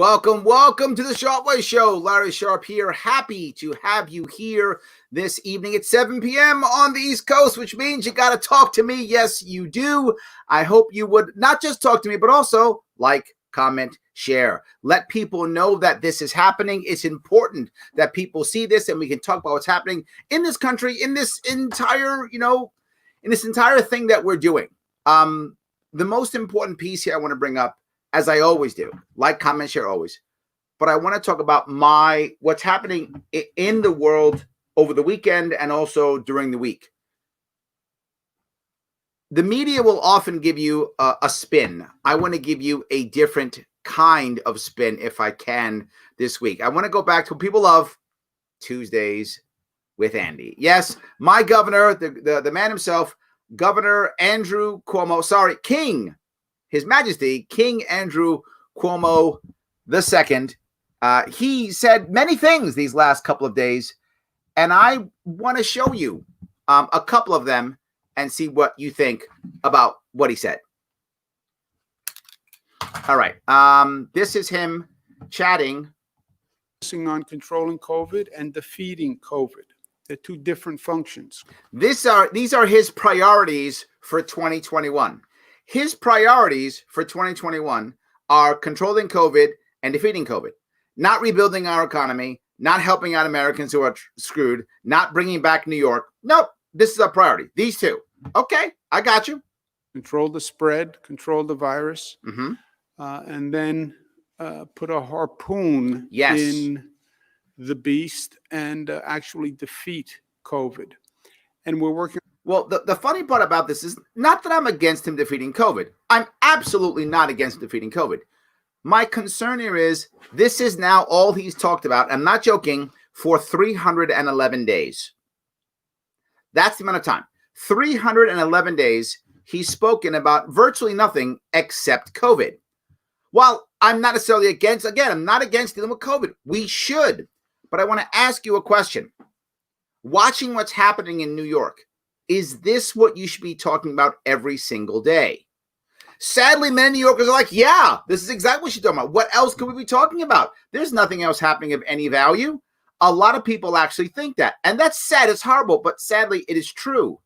Welcome to the Sharpe Way Show. Larry Sharpe here. Happy to have you here this evening at 7 p.m. on the East Coast, which means you got to talk to me. Yes, you do. I hope you would not just talk to me, but also like, comment, share. Let people know that this is happening. It's important that people see this and we can talk about what's happening in this country, in this entire, in this entire thing that we're doing. The most important piece here I want to bring up, as I always do, like, comment, share always. But I want to talk about what's happening in the world over the weekend and also during the week. The media will often give you a spin. I want to give you a different kind of spin if I can this week. I want to go back to what people love, Tuesdays with Andy. Yes, my governor, the man himself, Governor Andrew Cuomo, King, His Majesty, King Andrew Cuomo II. He said many things these last couple of days, and I want to show you a couple of them and see what you think about what he said. All right. This is him chatting. On controlling COVID and defeating COVID. They're two different functions. These are his priorities for 2021. His priorities for 2021 are controlling COVID and defeating COVID, not rebuilding our economy, not helping out Americans who are screwed, not bringing back New York. Nope, this is a priority. These two. Okay, I got you. Control the spread, control the virus, and then put a harpoon in the beast and actually defeat COVID. And we're working. Well, the funny part about this is not that I'm against him defeating COVID. I'm absolutely not against defeating COVID. My concern here is this is now all he's talked about. I'm not joking, for 311 days. That's the amount of time. 311 days he's spoken about virtually nothing except COVID. While I'm not necessarily against, again, I'm not against dealing with COVID. We should. But I want to ask you a question. Watching what's happening in New York, is this what you should be talking about every single day? Sadly, many New Yorkers are like, yeah, this is exactly what you're talking about. What else could we be talking about? There's nothing else happening of any value. A lot of people actually think that. And that's sad. It's horrible. But sadly, it is true.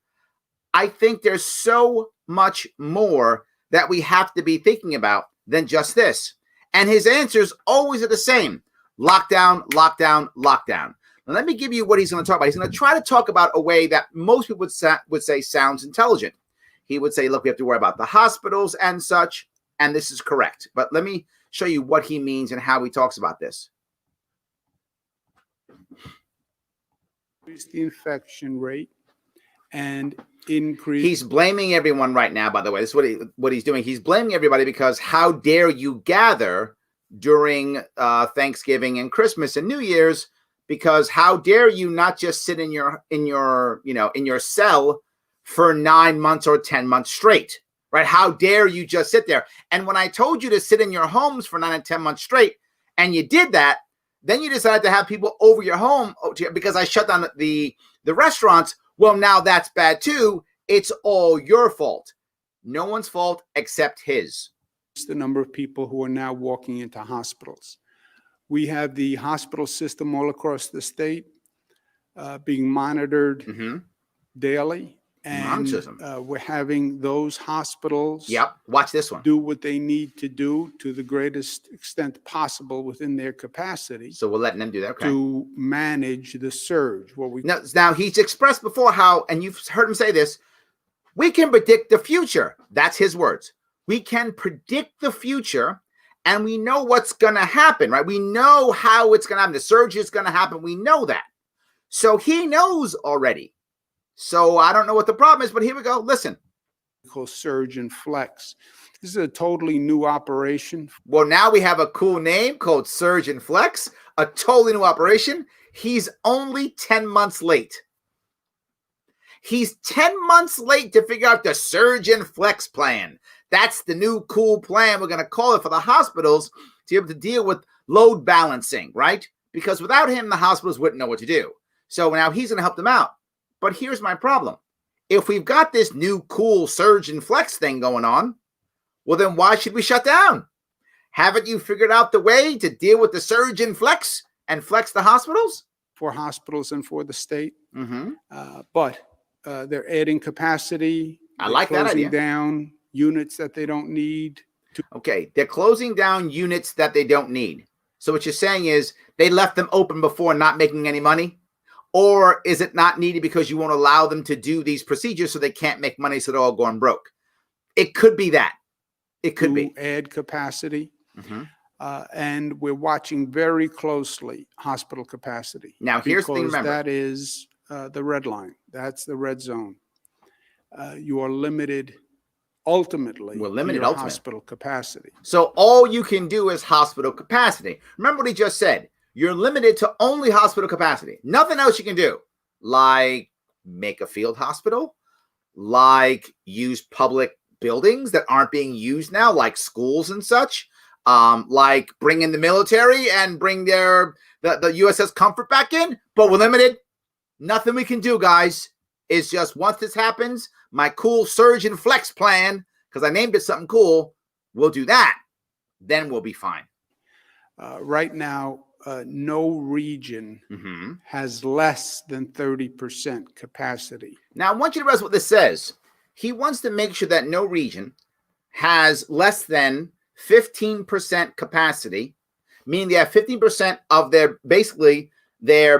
I think there's so much more that we have to be thinking about than just this. And his answers always are the same. Lockdown, lockdown, lockdown. Now, let me give you what he's going to talk about. He's going to try to talk about a way that most people would say sounds intelligent. He would say, look, we have to worry about the hospitals and such, and this is correct. But let me show you what he means and how he talks about this. Increase the infection rate and increase. He's blaming everyone right now, by the way. This is what he's doing. He's blaming everybody because how dare you gather during Thanksgiving and Christmas and New Year's, because how dare you not just sit in your cell for 9 months or 10 months straight, right? How dare you just sit there? And when I told you to sit in your homes for 9 and 10 months straight, and you did that, then you decided to have people over your home because I shut down the restaurants. Well, now that's bad too. It's all your fault. No one's fault except his. The number of people who are now walking into hospitals. We have the hospital system all across the state being monitored daily. And we're having those hospitals watch this one. Do what they need to do to the greatest extent possible within their capacity. So we're letting them do that, okay, to manage the surge. Now he's expressed before how, and you've heard him say this, we can predict the future. That's his words. We can predict the future, and we know what's going to happen, right? We know how it's going to happen. The surge is going to happen. We know that. So he knows already. So I don't know what the problem is, but here we go. Listen. Surge and flex. This is a totally new operation. Well, now we have a cool name called Surge and Flex, a totally new operation. He's only 10 months late. He's 10 months late to figure out the Surge and Flex plan. That's the new cool plan we're going to call it for the hospitals to be able to deal with load balancing, right? Because without him, the hospitals wouldn't know what to do. So now he's going to help them out. But here's my problem. If we've got this new cool Surge and Flex thing going on, well, then why should we shut down? Haven't you figured out the way to deal with the surge in flex and flex the hospitals? For hospitals and for the state. Mm-hmm. But they're adding capacity. I like that idea. Closing down units that they don't need. Okay, they're closing down units that they don't need. So what you're saying is they left them open before not making any money? Or is it not needed because you won't allow them to do these procedures so they can't make money, so they're all going broke? It could be that. It could be. Add capacity. Mm-hmm. And we're watching very closely hospital capacity. Now, here's the thing, remember. That is the red line. That's the red zone. You are limited ultimately. We're limited to your ultimately. Hospital capacity. So all you can do is hospital capacity. Remember what he just said. You're limited to only hospital capacity. Nothing else you can do. Like make a field hospital. Like use public buildings that aren't being used now, like schools and such. Like bring in the military and bring the USS Comfort back in. But we're limited. Nothing we can do, guys. It's just once this happens, my cool surge and flex plan, because I named it something cool, we'll do that. Then we'll be fine. Right now, no region has less than 30% capacity. Now, I want you to realize what this says. He wants to make sure that no region has less than 15% capacity, meaning they have 15% of their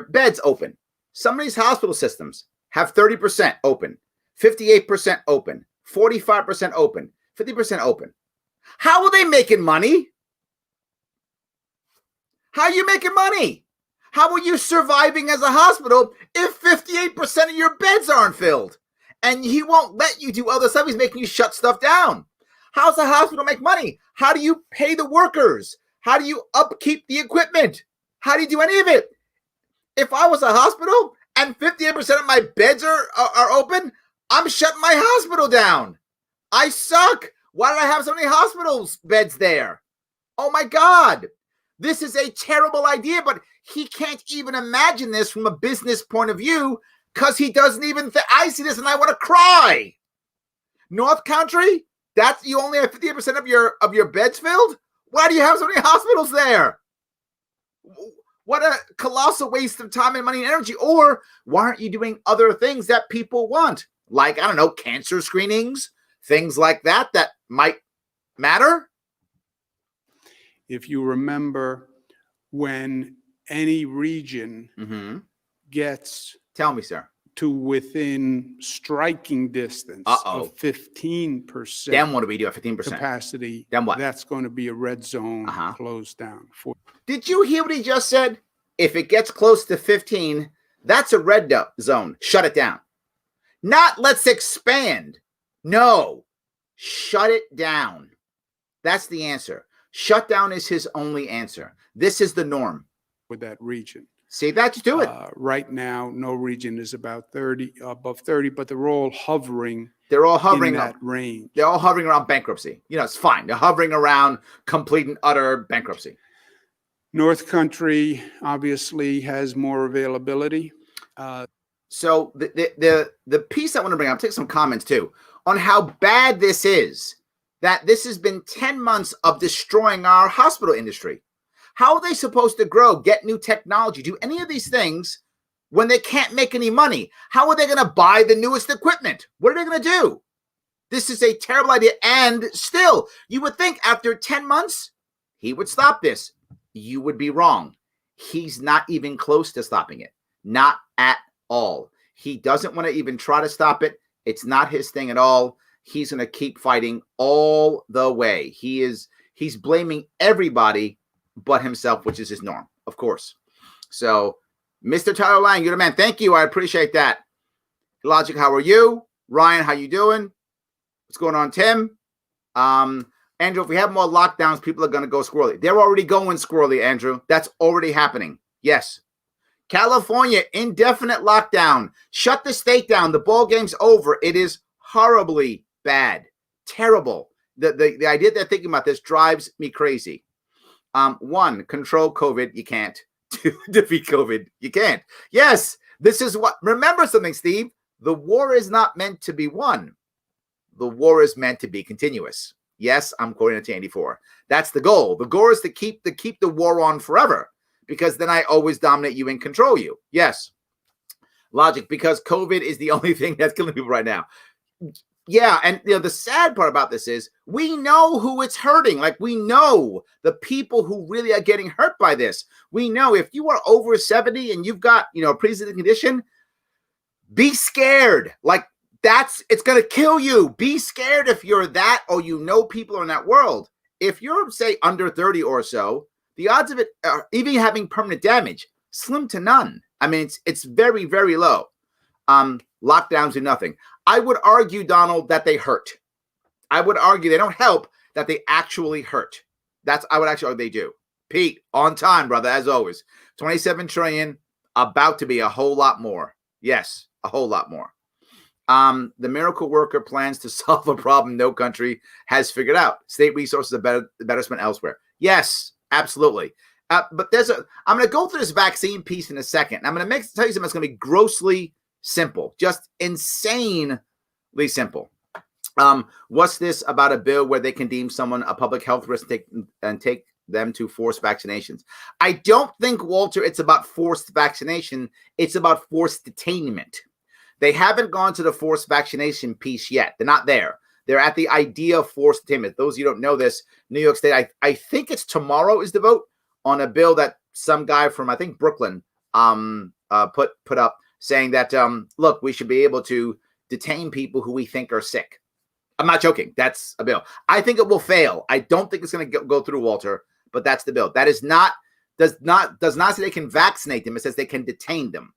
beds open. Some of these hospital systems have 30% open, 58% open, 45% open, 50% open. How are they making money? How are you making money? How are you surviving as a hospital if 58% of your beds aren't filled? And he won't let you do other stuff. He's making you shut stuff down. How's a hospital make money? How do you pay the workers? How do you upkeep the equipment? How do you do any of it? If I was a hospital and 58% of my beds are open, I'm shutting my hospital down. I suck. Why did I have so many hospitals beds there? Oh my God. This is a terrible idea, but he can't even imagine this from a business point of view because he doesn't even I see this and I want to cry. North Country, you only have 58% of your beds filled? Why do you have so many hospitals there? What a colossal waste of time and money and energy. Or why aren't you doing other things that people want? Like, I don't know, cancer screenings, things like that might matter. If you remember, when any region gets tell me, sir, to within striking distance of 15%, then what do we do at 15% capacity? Then what? That's going to be a red zone closed down. Did you hear what he just said? If it gets close to 15, that's a red zone. Shut it down. Not let's expand. No, shut it down. That's the answer. Shut down is his only answer. This is the norm. With that region. See, that's do it. Right now, no region is above 30, but they're all hovering. They're all hovering in that range. They're all hovering around bankruptcy. You know, it's fine. They're hovering around complete and utter bankruptcy. North Country obviously has more availability. So the piece I want to bring up, take some comments too, on how bad this is, that this has been 10 months of destroying our hospital industry. How are they supposed to grow, get new technology, do any of these things when they can't make any money? How are they going to buy the newest equipment? What are they going to do? This is a terrible idea. And still, you would think after 10 months, he would stop this. You would be wrong. He's not even close to stopping it. Not at all. He doesn't want to even try to stop it. It's not his thing at all. He's going to keep fighting all the way. He's blaming everybody but himself, which is his norm, of course. So, Mr. Tyler Lang, you're the man. Thank you. I appreciate that. Logic, how are you? Ryan, how you doing? What's going on, Tim? Andrew, if we have more lockdowns, people are going to go squirrely. They're already going squirrely, Andrew. That's already happening. Yes. California, indefinite lockdown. Shut the state down. The ball game's over. It is horribly bad. Terrible. The idea that they're thinking about this drives me crazy. One, control COVID. You can't. Defeat COVID. You can't. Yes, this is what. Remember something, Steve. The war is not meant to be won. The war is meant to be continuous. Yes, I'm quoting 1984. That's the goal. The goal is to keep the war on forever, because then I always dominate you and control you. Yes. Logic, because COVID is the only thing that's killing people right now. Yeah, and the sad part about this is we know who it's hurting. Like, we know the people who really are getting hurt by this. We know if you are over 70 and you've got, a pre-existing condition, be scared. Like, it's going to kill you. Be scared if you're that, or people in that world. If you're, say, under 30 or so, the odds of it even having permanent damage, slim to none. I mean, it's very, very low. Lockdowns do nothing. I would argue, Donald, that they hurt. I would argue they don't help, that they actually hurt. I would actually argue they do. Pete, on time, brother, as always. 27 trillion, about to be a whole lot more. Yes, a whole lot more. The miracle worker plans to solve a problem no country has figured out. State resources are better spent elsewhere. Yes, absolutely. But I'm going to go through this vaccine piece in a second. I'm going to tell you something that's going to be grossly simple, just insanely simple. What's this about a bill where they can deem someone a public health risk and take them to forced vaccinations? I don't think, Walter, it's about forced vaccination. It's about forced detainment. They haven't gone to the forced vaccination piece yet. They're not there. They're at the idea of forced detainment. Those of you who don't know this, New York State, I think it's tomorrow is the vote on a bill that some guy from, I think, Brooklyn put up, saying that, look, we should be able to detain people who we think are sick. I'm not joking. That's a bill. I think it will fail. I don't think it's going to go through, Walter, but that's the bill. That does not say they can vaccinate them. It says they can detain them.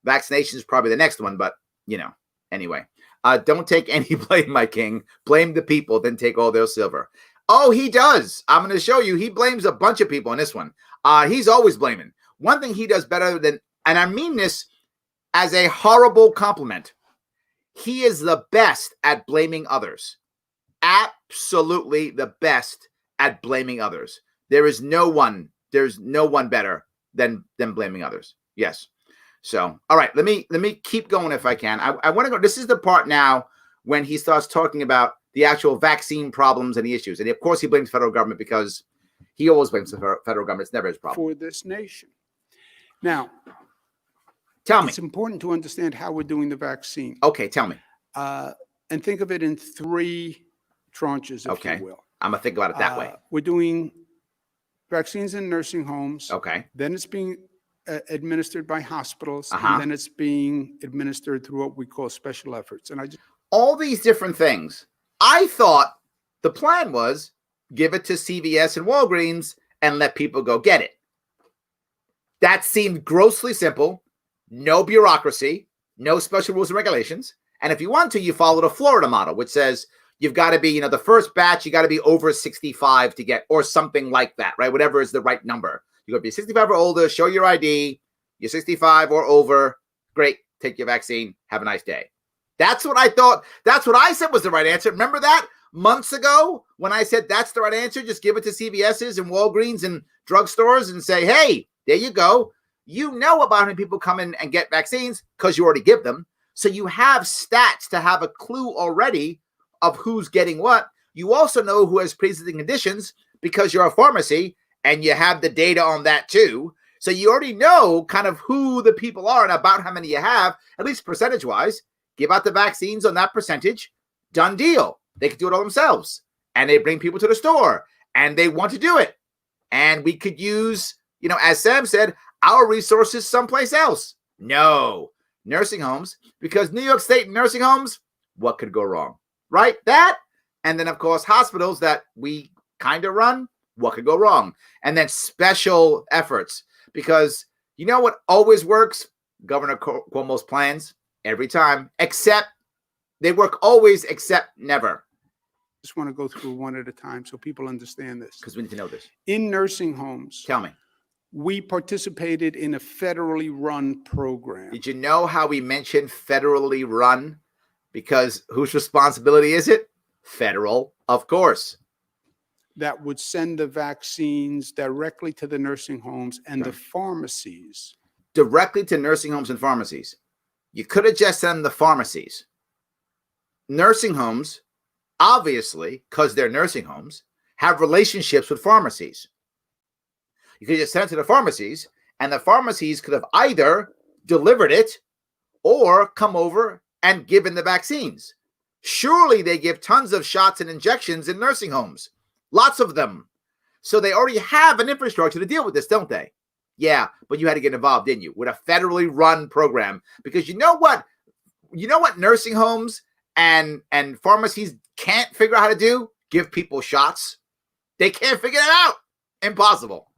Vaccination is probably the next one, but, anyway. Don't take any blame, my king. Blame the people, then take all their silver. Oh, he does. I'm going to show you. He blames a bunch of people in this one. He's always blaming. One thing he does better than, and I mean this as a horrible compliment, he is the best at blaming others. Absolutely the best at blaming others. There's no one better than blaming others. Yes. So, all right, let me keep going if I can. I want to go. This is the part now when he starts talking about the actual vaccine problems and the issues. And of course, he blames the federal government, because he always blames the federal government. It's never his problem. For this nation. Now, tell me. It's important to understand how we're doing the vaccine. Okay, tell me. And think of it in three tranches, if you will. I'm going to think about it that way. We're doing vaccines in nursing homes. Okay. Then it's being administered by hospitals. And then it's being administered through what we call special efforts. And all these different things. I thought the plan was give it to CVS and Walgreens and let people go get it. That seemed grossly simple. No bureaucracy, no special rules and regulations. And if you want to, you follow the Florida model, which says you've got to be, the first batch, you got to be over 65 to get, or something like that, right? Whatever is the right number. You got to be 65 or older, show your ID, you're 65 or over, great, take your vaccine, have a nice day. That's what I thought. That's what I said was the right answer. Remember that months ago when I said that's the right answer? Just give it to CVS's and Walgreens and drugstores and say, hey, there you go. You know about how many people come in and get vaccines because you already give them. So you have stats to have a clue already of who's getting what. You also know who has pre-existing conditions because you're a pharmacy and you have the data on that too. So you already know kind of who the people are and about how many you have, at least percentage-wise. Give out the vaccines on that percentage. Done deal. They could do it all themselves. And they bring people to the store. And they want to do it. And we could use, as Sam said, our resources someplace else. No. Nursing homes. Because New York State nursing homes, what could go wrong? Right? That. And then, of course, hospitals that we kind of run, what could go wrong? And then special efforts. Because you know what always works? Governor Cuomo's plans. Every time, except they work always, except never. Just want to go through one at a time so people understand this. Because we need to know this. In nursing homes. Tell me. We participated in a federally run program. Did you know how we mentioned federally run? Because whose responsibility is it? Federal, of course. That would send the vaccines directly to the nursing homes and the pharmacies. Directly to nursing homes and pharmacies. You could have just sent the pharmacies. Nursing homes, obviously, because they're nursing homes, have relationships with pharmacies. You could just send it to the pharmacies, and the pharmacies could have either delivered it or come over and given the vaccines. Surely they give tons of shots and injections in nursing homes, lots of them. So they already have an infrastructure to deal with this, don't they? Yeah, but you had to get involved, didn't you, with a federally run program? Because you know what nursing homes and pharmacies can't figure out how to do? Give people shots. They can't figure that out. Impossible.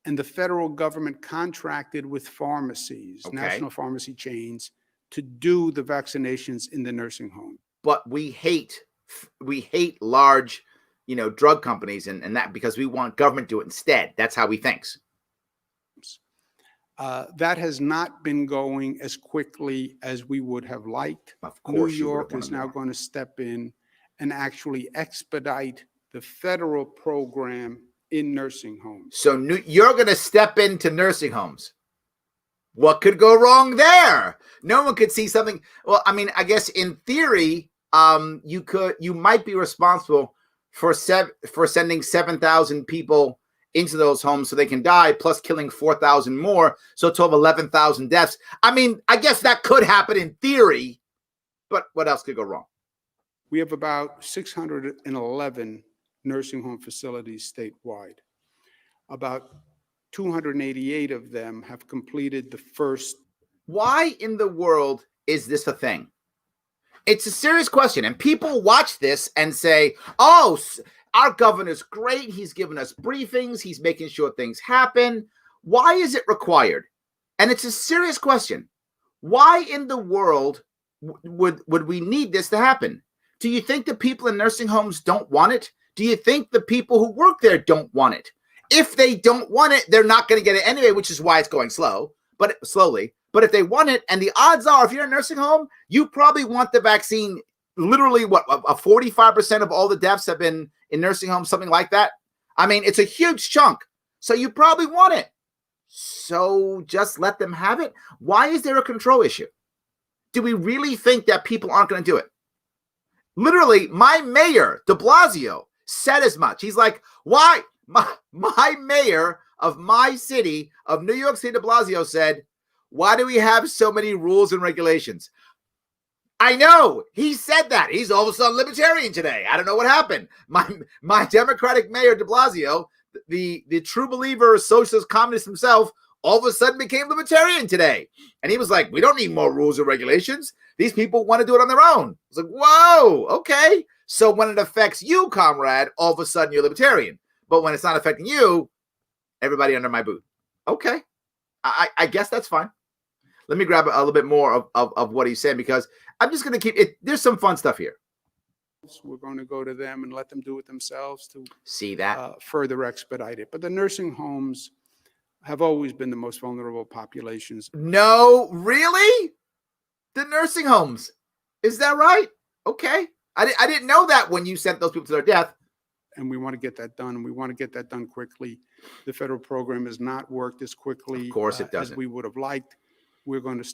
And the federal government contracted with pharmacies, national pharmacy chains, to do the vaccinations in the nursing home. But we hate large, drug companies and that, because we want government to do it instead. That's how we think. That has not been going as quickly as we would have liked. Of course, New York is now going to step in and actually expedite the federal program in nursing homes. So you're going to step into nursing homes. What could go wrong there? No one could see something. Well, I mean, I guess in theory, you might be responsible for sending 7,000 people into those homes so they can die, plus killing 4,000 more, so a total of 11,000 deaths. I mean, I guess that could happen in theory, but what else could go wrong? We have about 611 nursing home facilities statewide. About 288 of them have completed the first. Why in the world is this a thing? It's a serious question, and people watch this and say, oh, our governor's great. He's given us briefings. He's making sure things happen. Why is it required? And it's a serious question. Why in the world would we need this to happen? Do you think the people in nursing homes don't want it? Do you think the people who work there don't want it? If they don't want it, they're not going to get it anyway, which is why it's going slowly. But if they want it, and the odds are, if you're in a nursing home, you probably want the vaccine. Literally, a 45% of all the deaths have been in nursing homes, something like that. I mean, it's a huge chunk. So you probably want it. So just let them have it. Why is there a control issue? Do we really think that people aren't going to do it? Literally, my mayor, de Blasio, said as much. He's like, why? My mayor of my city, of New York City, de Blasio, said, why do we have so many rules and regulations? I know he said that. He's all of a sudden libertarian today. I don't know what happened. My Democratic mayor de Blasio, the true believer, socialist, communist himself, all of a sudden became libertarian today. And he was like, we don't need more rules or regulations. These people want to do it on their own. It's like, whoa, okay. So when it affects you, comrade, all of a sudden you're libertarian. But when it's not affecting you, everybody under my boot. Okay. I guess that's fine. Let me grab a little bit more of what he's saying, because I'm just going to keep it. There's some fun stuff here. We're going to go to them and let them do it themselves to see that further expedite it. But the nursing homes have always been the most vulnerable populations. No, really? The nursing homes. Is that right? Okay. I didn't know that when you sent those people to their death. And we want to get that done. And we want to get that done quickly. The federal program has not worked as quickly of course it doesn't. As we would have liked. We're going to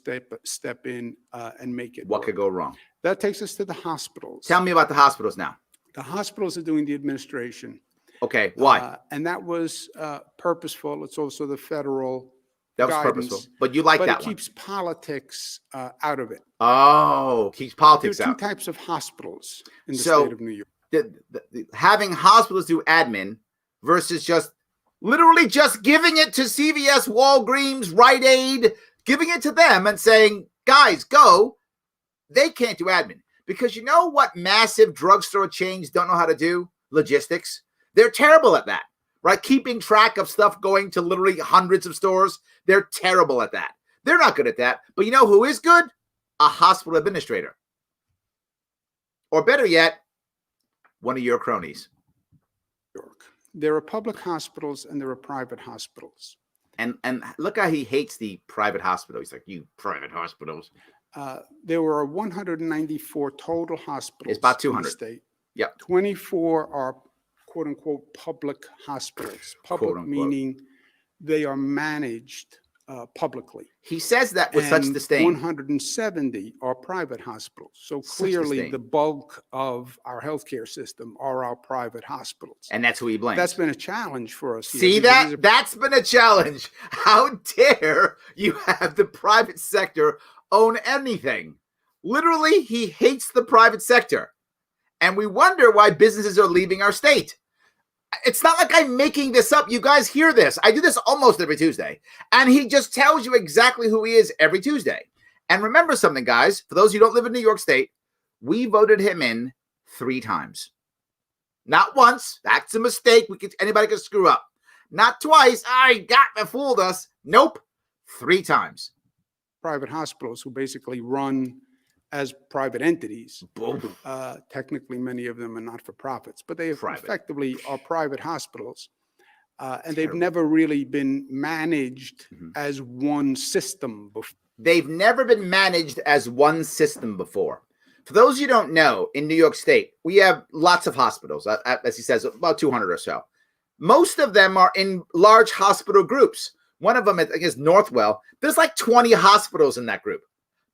step in and make it What work. could go wrong? That takes us to the hospitals. Tell me about the hospitals now. The hospitals are doing the administration. Okay, why? And that was purposeful. It's also the federal That was guidance, purposeful. But you like that one. But it keeps politics out of it. Oh, keeps politics there are out. Two types of hospitals in the state of New York. Having hospitals do admin versus just literally just giving it to CVS, Walgreens, Rite Aid, giving it to them and saying, guys, go. They can't do admin. Because you know what massive drugstore chains don't know how to do? Logistics. They're terrible at that, right? Keeping track of stuff going to literally hundreds of stores. They're terrible at that. They're not good at that. But you know who is good? A hospital administrator. Or better yet, one of your cronies. There are public hospitals and there are private hospitals. And look how he hates the private hospital. He's like, you private hospitals. There were 194 total hospitals. It's about 200. In the state. Yep. 24 are quote unquote public hospitals. Public meaning they are managed publicly. He says that with such And disdain. 170 are private hospitals. So clearly disdain. the bulk of our healthcare system are our private hospitals. And that's who he blames. That's been a challenge for us here. See because that? these are- That's been a challenge. How dare you have the private sector own anything? Literally, he hates the private sector. And we wonder why businesses are leaving our state. It's not like I'm making this up. You guys hear this. I do this almost every Tuesday. And he just tells you exactly who he is every Tuesday. And remember something, guys. For those who don't live in New York State, we voted him in 3 times. Not once. That's a mistake. Anybody can screw up. Not twice. Fooled us. Nope. 3 times. private hospitals who basically run as private entities. Boom. Technically, many of them are not for profits, but they Private. effectively are private hospitals. And they've Terrible. never really been managed as one system before. They've never been managed as one system before. For those of you who don't know, in New York State, we have lots of hospitals, as he says, about 200 or so. Most of them are in large hospital groups. One of them, I think, is Northwell. There's like 20 hospitals in that group.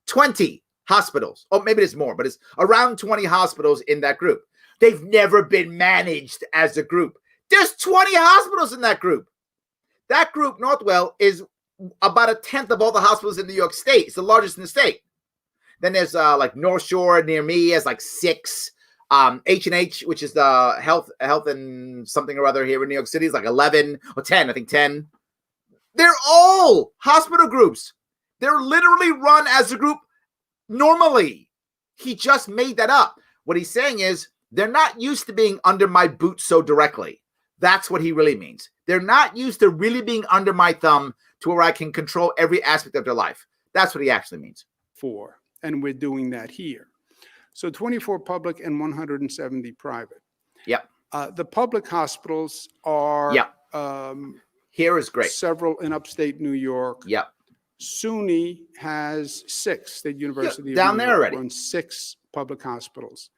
20 hospitals. Oh, maybe there's more, but it's around 20 hospitals in that group. They've never been managed as a group. There's 20 hospitals in that group. That group, Northwell, is about 1/10 of all the hospitals in New York State. It's the largest in the state. Then there's like North Shore near me has like 6. H&H, which is the health and something or other here in New York City, is like 11 or 10. I think 10. They're all hospital groups. They're literally run as a group normally. He just made that up. What he's saying is they're not used to being under my boot so directly. That's what he really means. They're not used to really being under my thumb to where I can control every aspect of their life. That's what he actually means. And we're doing that here. So 24 public and 170 private. Yep. The public hospitals are Here is great. several in upstate New York. Yep. SUNY has 6. State University down of New there York already. runs 6 public hospitals.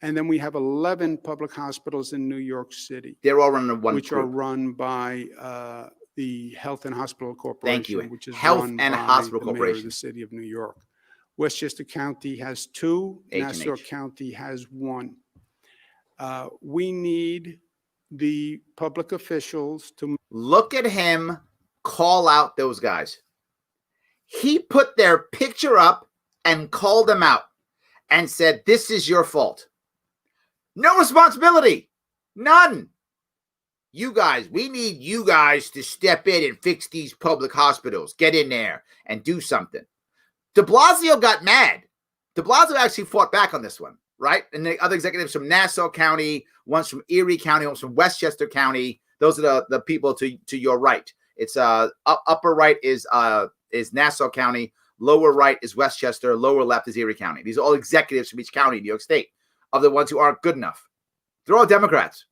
And then we have 11 public hospitals in New York City, They're all run in one which group. are run by the Health and Hospital Corporation. Thank you. Which is Health run and by Hospital the mayor of Corporation. the city of New York. Westchester County has 2. H&H. Nassau County has 1. We need the public officials to Look at him call out those guys. He put their picture up and called them out and said, this is your fault. No responsibility. None. You guys, we need you guys to step in and fix these public hospitals. Get in there and do something. De Blasio got mad. De Blasio actually fought back on this one, right? And the other executives from Nassau County, one's from Erie County, one's from Westchester County. Those are the people to your right. It's upper right is Nassau County, lower right is Westchester, lower left is Erie County. These are all executives from each county in New York State of the ones who aren't good enough. They're all Democrats.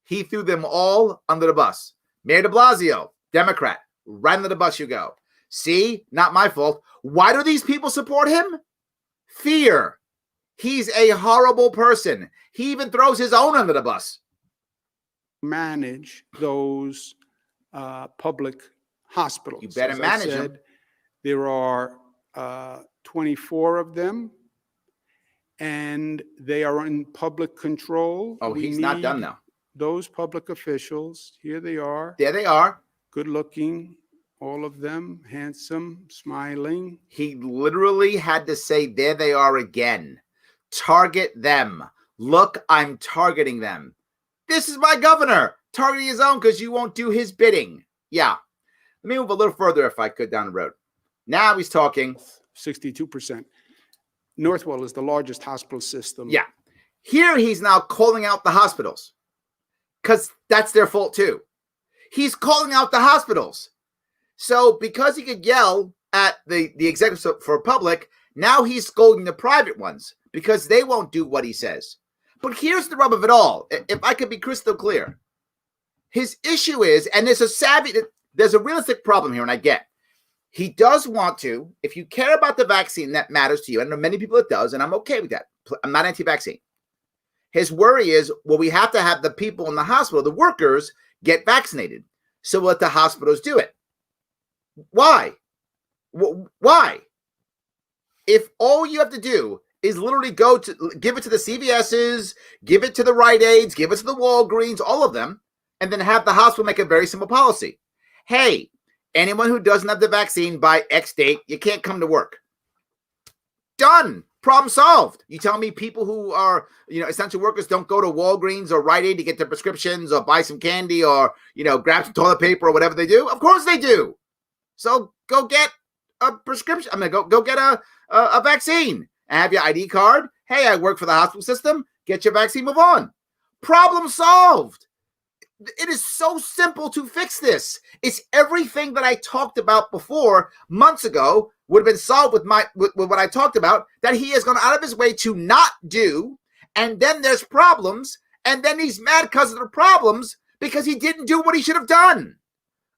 He threw them all under the bus. Mayor de Blasio, Democrat, right under the bus you go. See, not my fault. Why do these people support him? Fear. He's a horrible person. He even throws his own under the bus. manage those public hospitals. You better As I manage them. said, there are 24 of them, and they are in public control. Oh, We he's not need done now. Those public officials, here they are, There they are. good looking, all of them, handsome, smiling. He literally had to say, there they are again. Target them. Look, I'm targeting them. This is my governor targeting his own because you won't do his bidding. Yeah. Let me move a little further if I could down the road. Now he's talking. 62%. Northwell is the largest hospital system. Yeah. Here he's now calling out the hospitals because that's their fault too. He's calling out the hospitals. So because he could yell at the executives for public, now he's scolding the private ones because they won't do what he says. But here's the rub of it all. If I could be crystal clear, his issue is, and there's a realistic problem here, and I get, he does want to, if you care about the vaccine that matters to you, and there are many people it does, and I'm okay with that. I'm not anti-vaccine. His worry is, well, we have to have the people in the hospital, the workers, get vaccinated. So let the hospitals do it. Why? Why? If all you have to do is literally go to give it to the CVS's, give it to the Rite Aids, give it to the Walgreens, all of them, and then have the hospital make a very simple policy. Hey, anyone who doesn't have the vaccine by X date, you can't come to work. Done. Problem solved. You tell me people who are, essential workers don't go to Walgreens or Rite Aid to get their prescriptions or buy some candy or, grab some toilet paper or whatever they do? Of course they do. So go get a prescription. Go get a vaccine and have your ID card. Hey, I work for the hospital system. Get your vaccine, move on. Problem solved. It is so simple to fix this. It's everything that I talked about before months ago would have been solved with what I talked about, that he has gone out of his way to not do. And then there's problems. And then he's mad because of the problems because he didn't do what he should have done.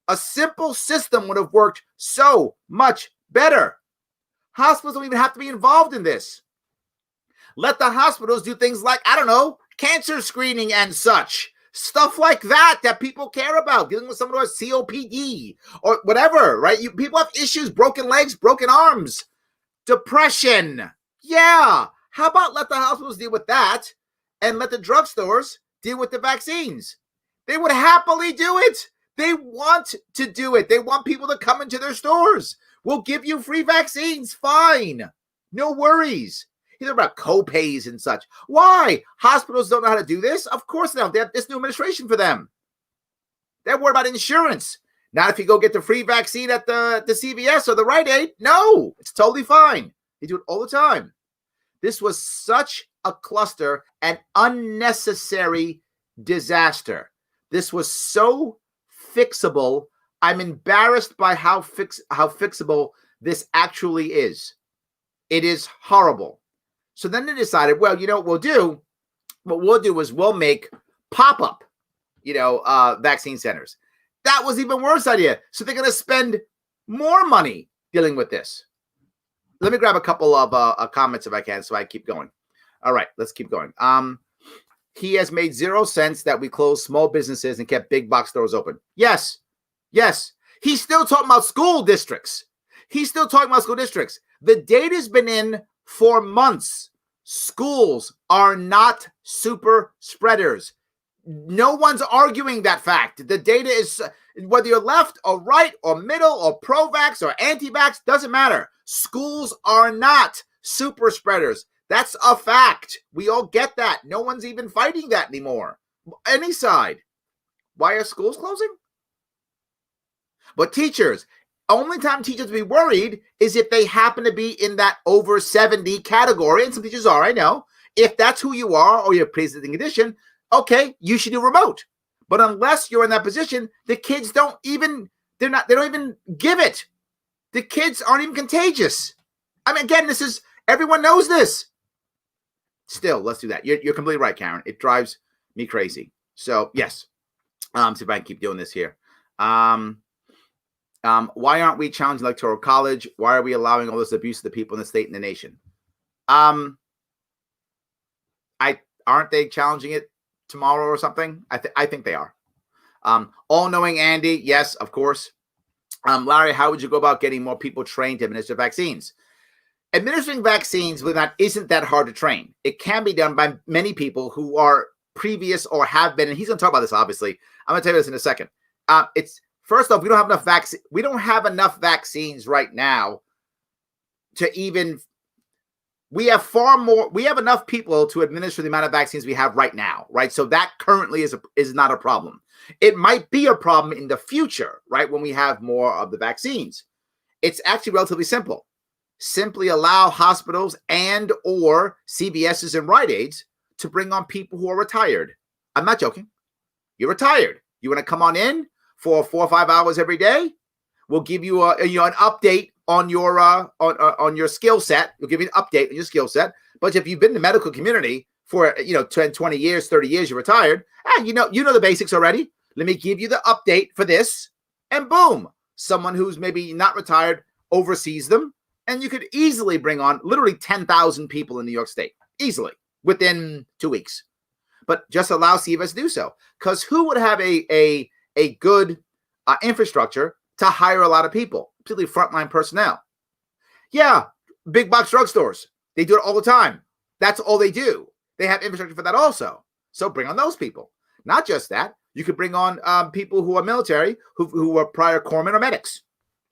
A simple system would have worked so much better. Hospitals don't even have to be involved in this. Let the hospitals do things like, cancer screening and such. Stuff like that people care about, dealing with someone who has COPD or whatever, right? People have issues, broken legs, broken arms, depression. Yeah. How about let the hospitals deal with that and let the drugstores deal with the vaccines? They would happily do it. They want to do it. They want people to come into their stores. We'll give you free vaccines. Fine. No worries. Either about co-pays and such. Why? Hospitals don't know how to do this? Of course they don't. They have this new administration for them. They're worried about insurance. Not if you go get the free vaccine at the CVS or the Rite Aid. No, it's totally fine. They do it all the time. This was such a cluster and unnecessary disaster. This was so fixable. I'm embarrassed by how fixable this actually is. It is horrible. So then they decided, well, what we'll do? What we'll do is we'll make pop-up, vaccine centers. That was even worse idea. So they're going to spend more money dealing with this. Let me grab a couple of comments if I can, so I keep going. All right, let's keep going. He has made 0 sense that we closed small businesses and kept big box stores open. Yes. He's still talking about school districts. The data's been in for months. Schools are not super spreaders. No one's arguing that fact. The data is, whether you're left or right or middle or pro-vax or anti-vax, doesn't matter. Schools are not super spreaders. That's a fact. We all get that. No one's even fighting that anymore. Any side. Why are schools closing? But teachers, only time teachers will be worried is if they happen to be in that over 70 category, and some teachers are, I know. If that's who you are or your pre-existing condition, okay, you should do remote. But unless you're in that position, the kids don't even give it. The kids aren't even contagious. Again, everyone knows this. Still, let's do that. You're completely right, Karen. It drives me crazy. So yes, see if I can keep doing this here. Why aren't we challenging electoral college? Why are we allowing all this abuse of the people in the state and the nation? Aren't they challenging it tomorrow or something? I think they are. All-knowing Andy, yes, of course. Larry, how would you go about getting more people trained to administer vaccines? Administering vaccines, believe it or not, isn't that hard to train. It can be done by many people who are previous or have been, and he's going to talk about this, obviously. I'm going to tell you this in a second. First off, we don't have enough vaccine. We don't have enough vaccines right now to even. We have far more. We have enough people to administer the amount of vaccines we have right now, right? So that currently is not a problem. It might be a problem in the future, right? When we have more of the vaccines, it's actually relatively simple. Simply allow hospitals and or CVS's and Rite Aids to bring on people who are retired. I'm not joking. You're retired. You want to come on in for 4 or 5 hours every day? We'll give you an update on your skill set. We'll give you an update on your skill set. But if you've been in the medical community for 10, 20 years, 30 years, you're retired, you know the basics already. Let me give you the update for this, and boom, someone who's maybe not retired oversees them, and you could easily bring on literally 10,000 people in New York State, easily, within 2 weeks. But just allow CVS to do so, because who would have a good infrastructure to hire a lot of people? particularly frontline personnel. Yeah, big box drugstores. They do it all the time. That's all they do. They have infrastructure for that also. So bring on those people. Not just that. You could bring on people who are military, who were prior corpsmen or medics.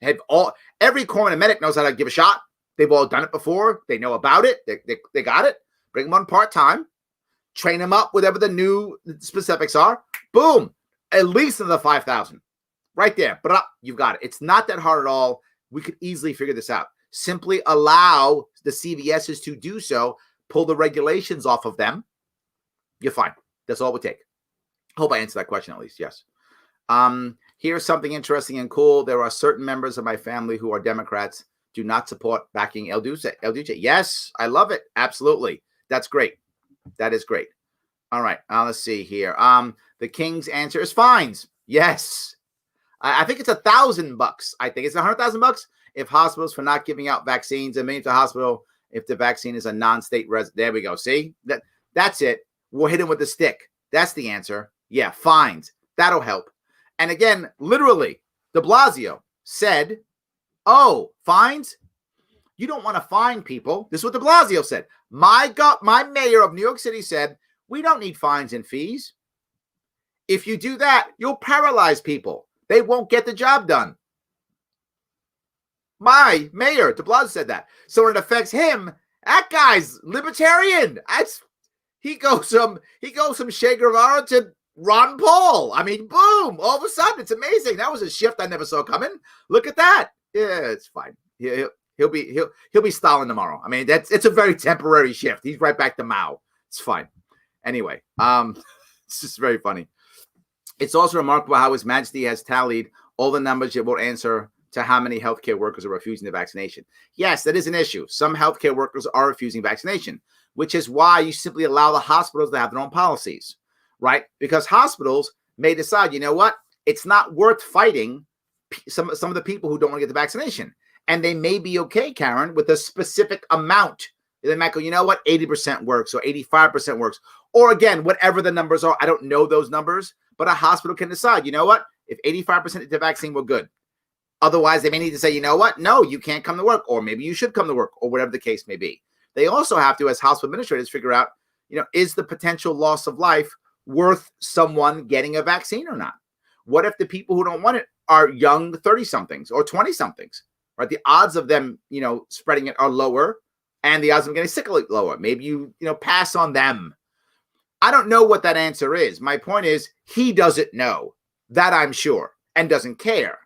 Every corpsman and medic knows how to give a shot. They've all done it before. They know about it. They got it. Bring them on part-time. Train them up, whatever the new specifics are. Boom. At least another 5,000. Right there. But you've got it. It's not that hard at all. We could easily figure this out. Simply allow the CVSs to do so. Pull the regulations off of them. You're fine. That's all it would take. Hope I answered that question at least. Yes. Here's something interesting and cool. There are certain members of my family who are Democrats, do not support backing El Duce. Yes, I love it. Absolutely. That's great. That is great. All right. Let's see here. The King's answer is fines. Yes. I think it's $1,000. I think it's $100,000 if hospitals for not giving out vaccines, and maybe to hospital if the vaccine is a non-state resident. There we go. See, that's it. We'll hit him with the stick. That's the answer. Yeah, fines. That'll help. And again, literally, de Blasio said, "Oh, fines? You don't want to fine people." This is what de Blasio said. My mayor of New York City said, "We don't need fines and fees. If you do that, you'll paralyze people. They won't get the job done." My mayor, de Blasio, said that. So when it affects him, that guy's libertarian. He goes from Che Guevara to Ron Paul. I mean, boom! All of a sudden, it's amazing. That was a shift I never saw coming. Look at that. Yeah, it's fine. He'll be Stalin tomorrow. I mean, it's a very temporary shift. He's right back to Mao. It's fine. Anyway, it's just very funny. It's also remarkable how His Majesty has tallied all the numbers that will answer to how many healthcare workers are refusing the vaccination. Yes, that is an issue. Some healthcare workers are refusing vaccination, which is why you simply allow the hospitals to have their own policies, right? Because hospitals may decide, you know what? It's not worth fighting some of the people who don't want to get the vaccination. And they may be okay, Karen, with a specific amount. They might go, you know what? 80% works or 85% works. Or again, whatever the numbers are. I don't know those numbers, but a hospital can decide, you know what? If 85% of the vaccine, we're good. Otherwise, they may need to say, you know what? No, you can't come to work, or maybe you should come to work, or whatever the case may be. They also have to, as hospital administrators, figure out, is the potential loss of life worth someone getting a vaccine or not? What if the people who don't want it are young 30-somethings or 20-somethings, right? The odds of them, spreading it are lower, and the odds of them getting sick are lower. Maybe you pass on them. I don't know what that answer is. My point is, he doesn't know. That I'm sure, and doesn't care.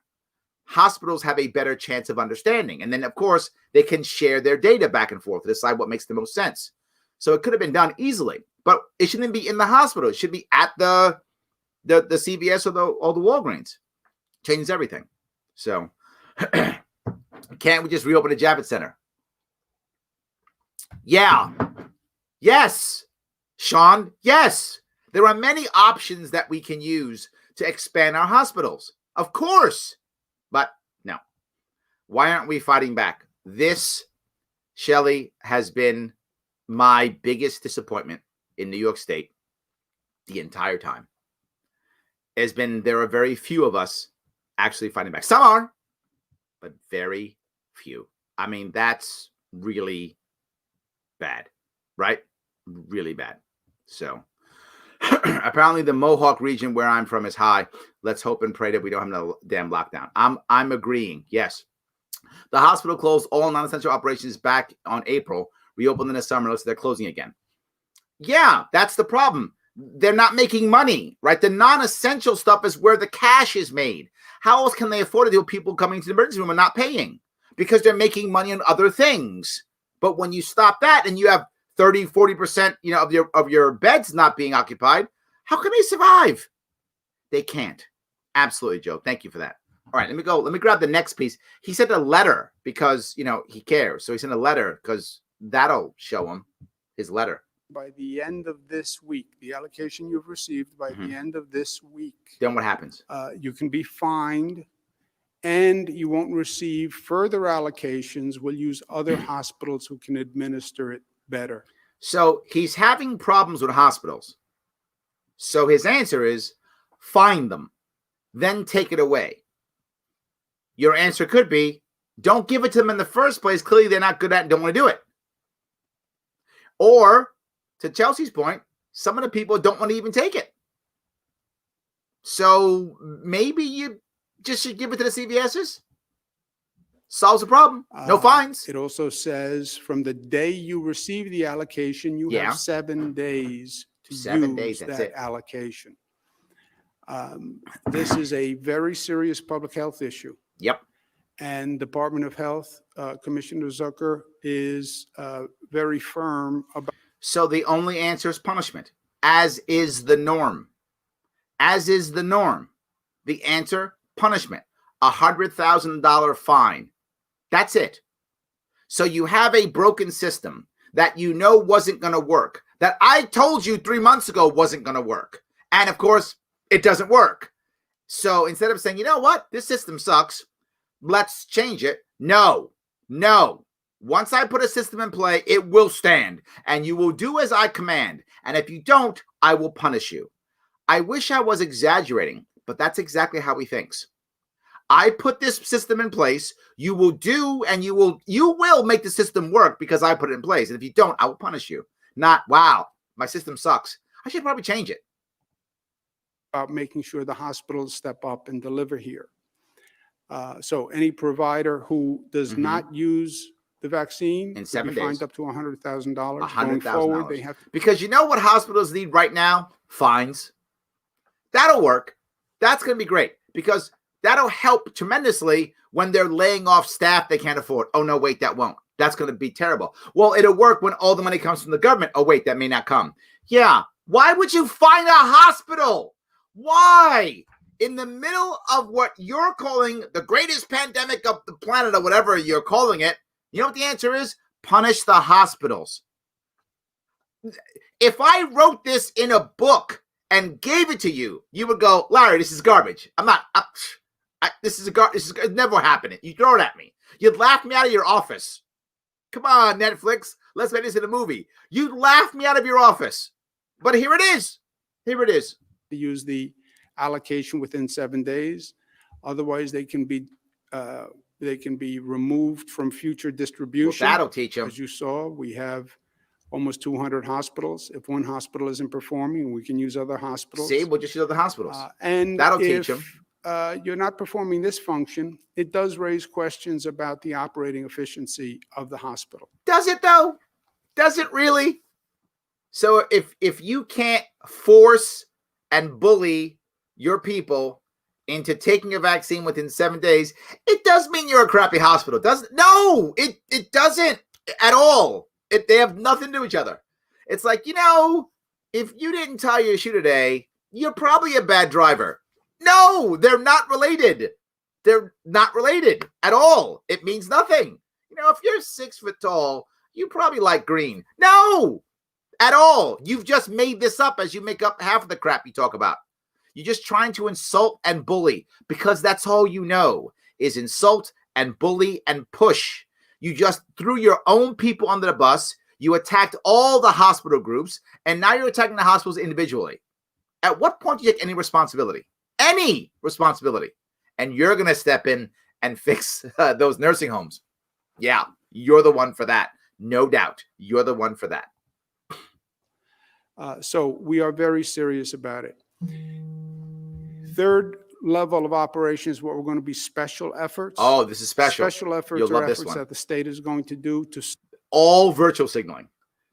Hospitals have a better chance of understanding. And then, of course, they can share their data back and forth to decide what makes the most sense. So it could have been done easily, but it shouldn't be in the hospital. It should be at the CVS or the Walgreens. Changes everything. So can't we just reopen a Javits Center? Yeah. Yes. Sean, yes. There are many options that we can use to expand our hospitals. Of course. But no. Why aren't we fighting back? This, Shelley, has been my biggest disappointment in New York State the entire time. There are very few of us actually fighting back. Some are, but very few. I mean, that's really bad, right? Really bad. So apparently the Mohawk region where I'm from is high. Let's hope and pray that we don't have no damn lockdown. I'm agreeing. Yes. The hospital closed all non-essential operations back on April, reopened in the summer, so they're closing again. Yeah, that's the problem. They're not making money, right? The non-essential stuff is where the cash is made. How else can they afford to deal with people coming to the emergency room and not paying? Because they're making money on other things. But when you stop that and you have 30, 40%, of your beds not being occupied, how can they survive? They can't. Absolutely, Joe. Thank you for that. All right, let me go. Let me grab the next piece. He sent a letter because, he cares. So he sent a letter because that'll show him his letter. By the end of this week, the allocation you've received by the end of this week. Then what happens? You can be fined and you won't receive further allocations. We'll use other hospitals who can administer it better. So he's having problems with hospitals. So his answer is fine them, then take it away. your answer could be, don't give it to them in the first place. Clearly, they're not good at it and don't want to do it. Or, to Chelsea's point, some of the people don't want to even take it. So maybe you just should give it to the CVSs. Solves the problem. No fines. It also says from the day you receive the allocation, you have 7 days to use that allocation. This is a very serious public health issue. Yep. And Department of Health, Commissioner Zucker is very firm about. So the only answer is punishment, as is the norm. As is the norm. The answer, punishment. $100,000 fine. That's it. So you have a broken system that you know wasn't going to work, that I told you 3 months ago wasn't going to work. And of course, it doesn't work. So instead of saying, you know what, this system sucks, let's change it. No. Once I put a system in play, it will stand, and you will do as I command. And if you don't, I will punish you. I wish I was exaggerating, but that's exactly how he thinks. I put this system in place. You will do, and you will make the system work because I put it in place. And if you don't, I will punish you. Not, wow, my system sucks. I should probably change it. About making sure the hospitals step up and deliver here. So any provider who does not use the vaccine in 7 days, fined up to $100,000. Going forward, they have to. Because you know what hospitals need right now? Fines. That'll work. That's going to be great because that'll help tremendously when they're laying off staff they can't afford. Oh, no, wait, that won't. That's going to be terrible. Well, it'll work when all the money comes from the government. Oh, wait, that may not come. Yeah. Why would you fine a hospital? Why? In the middle of what you're calling the greatest pandemic of the planet or whatever you're calling it, you know what the answer is? Punish the hospitals. If I wrote this in a book and gave it to you, you would go, Larry, this is garbage. This is never happening. You throw it at me. You'd laugh me out of your office. Come on, Netflix. Let's make this in a movie. You'd laugh me out of your office. But here it is. Here it is. To use the allocation within 7 days. Otherwise, they can be removed from future distribution. Well, that'll teach them. As you saw, we have almost 200 hospitals. If one hospital isn't performing, we can use other hospitals. See, we'll just use other hospitals. And that'll teach them. You're not performing this function, it does raise questions about the operating efficiency of the hospital. Does it though? Does it really? So if you can't force and bully your people into taking a vaccine within 7 days, it does mean you're a crappy hospital. No, it doesn't at all. They have nothing to do with each other. It's like, if you didn't tie your shoe today, you're probably a bad driver. No, they're not related. They're not related at all. It means nothing. If you're 6 foot tall, you probably like green. No, at all. You've just made this up as you make up half of the crap you talk about. You're just trying to insult and bully because that's all you know is insult and bully and push. You just threw your own people under the bus. You attacked all the hospital groups, and now you're attacking the hospitals individually. At what point do you take any responsibility? Any responsibility? And you're going to step in and fix those nursing homes. Yeah, you're the one for that. No doubt. You're the one for that. So we are very serious about it. Third level of operations, what we're going to be special efforts. Oh, this is special. Special efforts You'll are love this efforts one. that the state is going to do to all virtual signaling.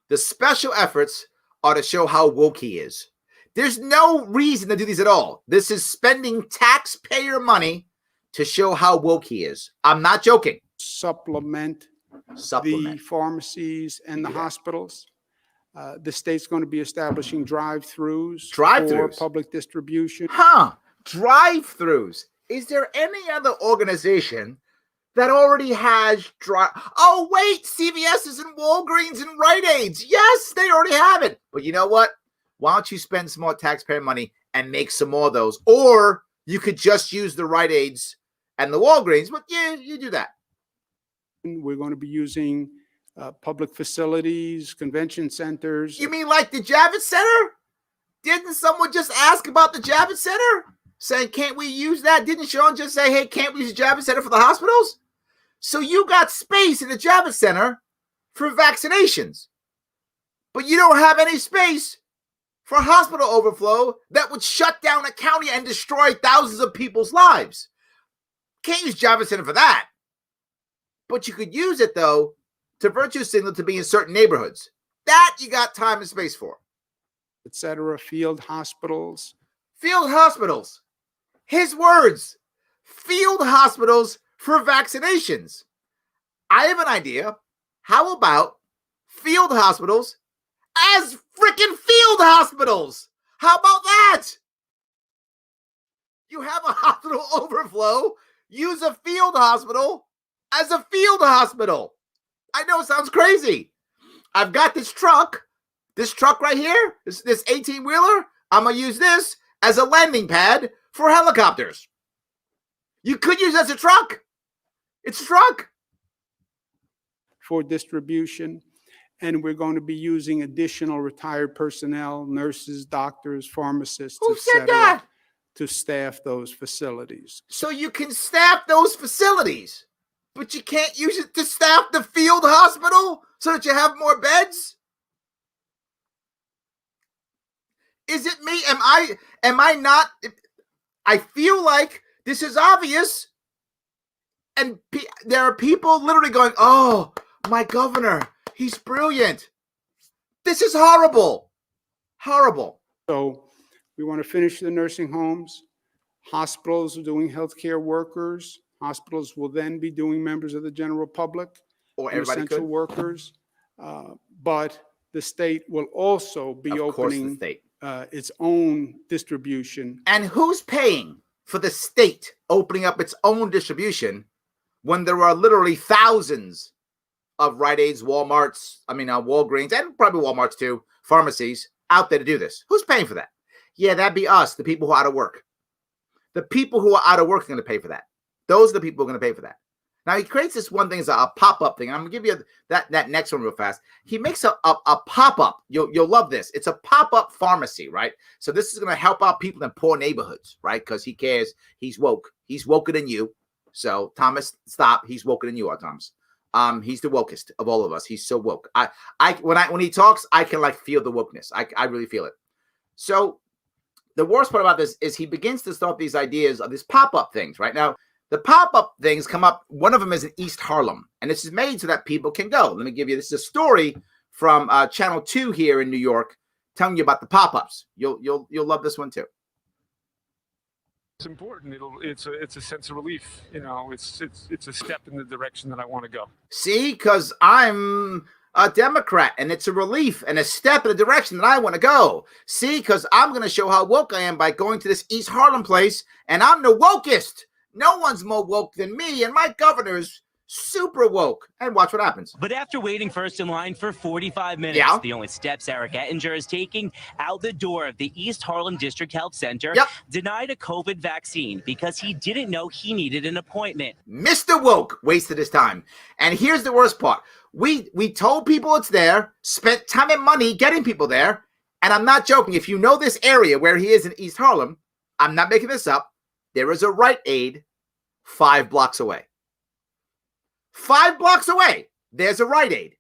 The special efforts are to show how woke he is. There's no reason to do these at all. This is spending taxpayer money to show how woke he is. I'm not joking. supplement the pharmacies and the hospitals. The state's going to be establishing drive-throughs for public distribution. Drive-throughs. Is there any other organization that already has Oh, wait, CVS's and Walgreens and Rite Aids. Yes, they already have it. But you know what? Why don't you spend some more taxpayer money and make some more of those? Or you could just use the Rite Aids and the Walgreens. But yeah, you do that. We're going to be using public facilities, convention centers. You mean like the Javits Center? Didn't someone just ask about the Javits Center? saying, can't we use that? Didn't Sean just say, hey, can't we use the Javits Center for the hospitals? So you got space in the Javits Center for vaccinations, but you don't have any space for hospital overflow that would shut down a county and destroy thousands of people's lives. Can't use Javits Center for that. But you could use it, though, to virtue signal to be in certain neighborhoods. That you got time and space for. etc. Field hospitals. Field hospitals. His words. Field hospitals for vaccinations. I have an idea. How about field hospitals as freaking field hospitals? How about that? You have a hospital overflow. Use a field hospital as a field hospital. I know it sounds crazy. I've got this truck right here, this 18-wheeler. I'm going to use this as a landing pad for helicopters. You could use it as a truck. It's a truck. For distribution. And we're going to be using additional retired personnel, nurses, doctors, pharmacists, Who said etc., that? to staff those facilities. So you can staff those facilities, but you can't use it to staff the field hospital so that you have more beds? Is it me? Am I not? I feel like this is obvious. And there are people literally going, oh, my governor, he's brilliant. This is horrible. Horrible. So we want to finish the nursing homes. Hospitals are doing healthcare workers. Hospitals will then be doing members of the general public Or and everybody essential could. workers. But the state will also be Of course, the opening state. its own distribution. And who's paying for the state opening up its own distribution when there are literally thousands of Rite Aids, Walmarts, Walgreens, and probably Walmarts too, pharmacies out there to do this? Who's paying for that? Yeah, that'd be us, the people who are out of work. The people who are out of work are going to pay for that. Those are the people who are going to pay for that. Now, he creates this one thing as a pop-up thing. I'm going to give you that next one real fast. He makes a pop-up. You'll love this. It's a pop-up pharmacy, right? So this is going to help out people in poor neighborhoods, right? Because he cares. He's woke. He's woker than you. So, Thomas, stop. He's woker than you are, Thomas. He's the wokest of all of us. He's so woke. When he talks, I can feel the wokeness. I really feel it. So the worst part about this is he begins to start these ideas of these pop-up things, right? Now, the pop-up things come up. One of them is in East Harlem, and this is made so that people can go. Let me give you, this is a story from Channel 2 here in New York telling you about the pop-ups. You'll love this one too. It's important. It's a sense of relief. It's a step in the direction that I want to go. See, because I'm a Democrat, and it's a relief and a step in the direction that I want to go. See, because I'm going to show how woke I am by going to this East Harlem place, and I'm the wokest. No one's more woke than me, and my governor's super woke. And watch what happens. But after waiting first in line for 45 minutes, the only steps Eric Ettinger is taking out the door of the East Harlem District Health Center, denied a COVID vaccine because he didn't know he needed an appointment. Mr. Woke wasted his time. And here's the worst part. We told people it's there, spent time and money getting people there, and I'm not joking. If you know this area where he is in East Harlem, I'm not making this up, there is a Rite Aid 5 blocks away. 5 blocks away, there's a Rite Aid.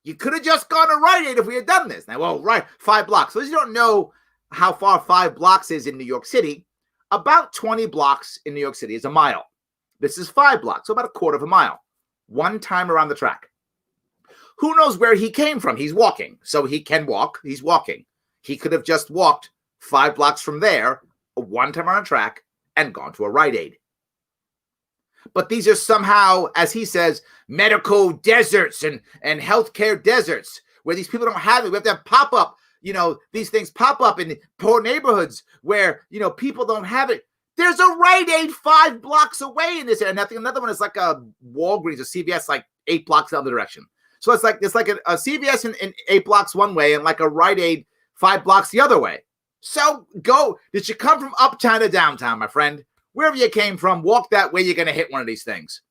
You could have just gone to Rite Aid if we had done this. Now, well, right, 5 blocks. So you don't know how far 5 blocks is in New York City. About 20 blocks in New York City is a mile. This is 5 blocks, so about a quarter of a mile. One time around the track. Who knows where he came from? He's walking, so he can walk. He's walking. He could have just walked 5 blocks from there, one time around the track, and gone to a Rite Aid. But these are somehow, as he says, medical deserts and healthcare deserts where these people don't have it. We have to have pop-up, these things pop up in poor neighborhoods where, people don't have it. There's a Rite Aid 5 blocks away in this area. Another one is like a Walgreens or CVS, like 8 blocks the other direction. So it's like a CVS in 8 blocks one way and like a Rite Aid 5 blocks the other way. So go. Did you come from uptown to downtown, my friend? Wherever you came from, walk that way, you're going to hit one of these things.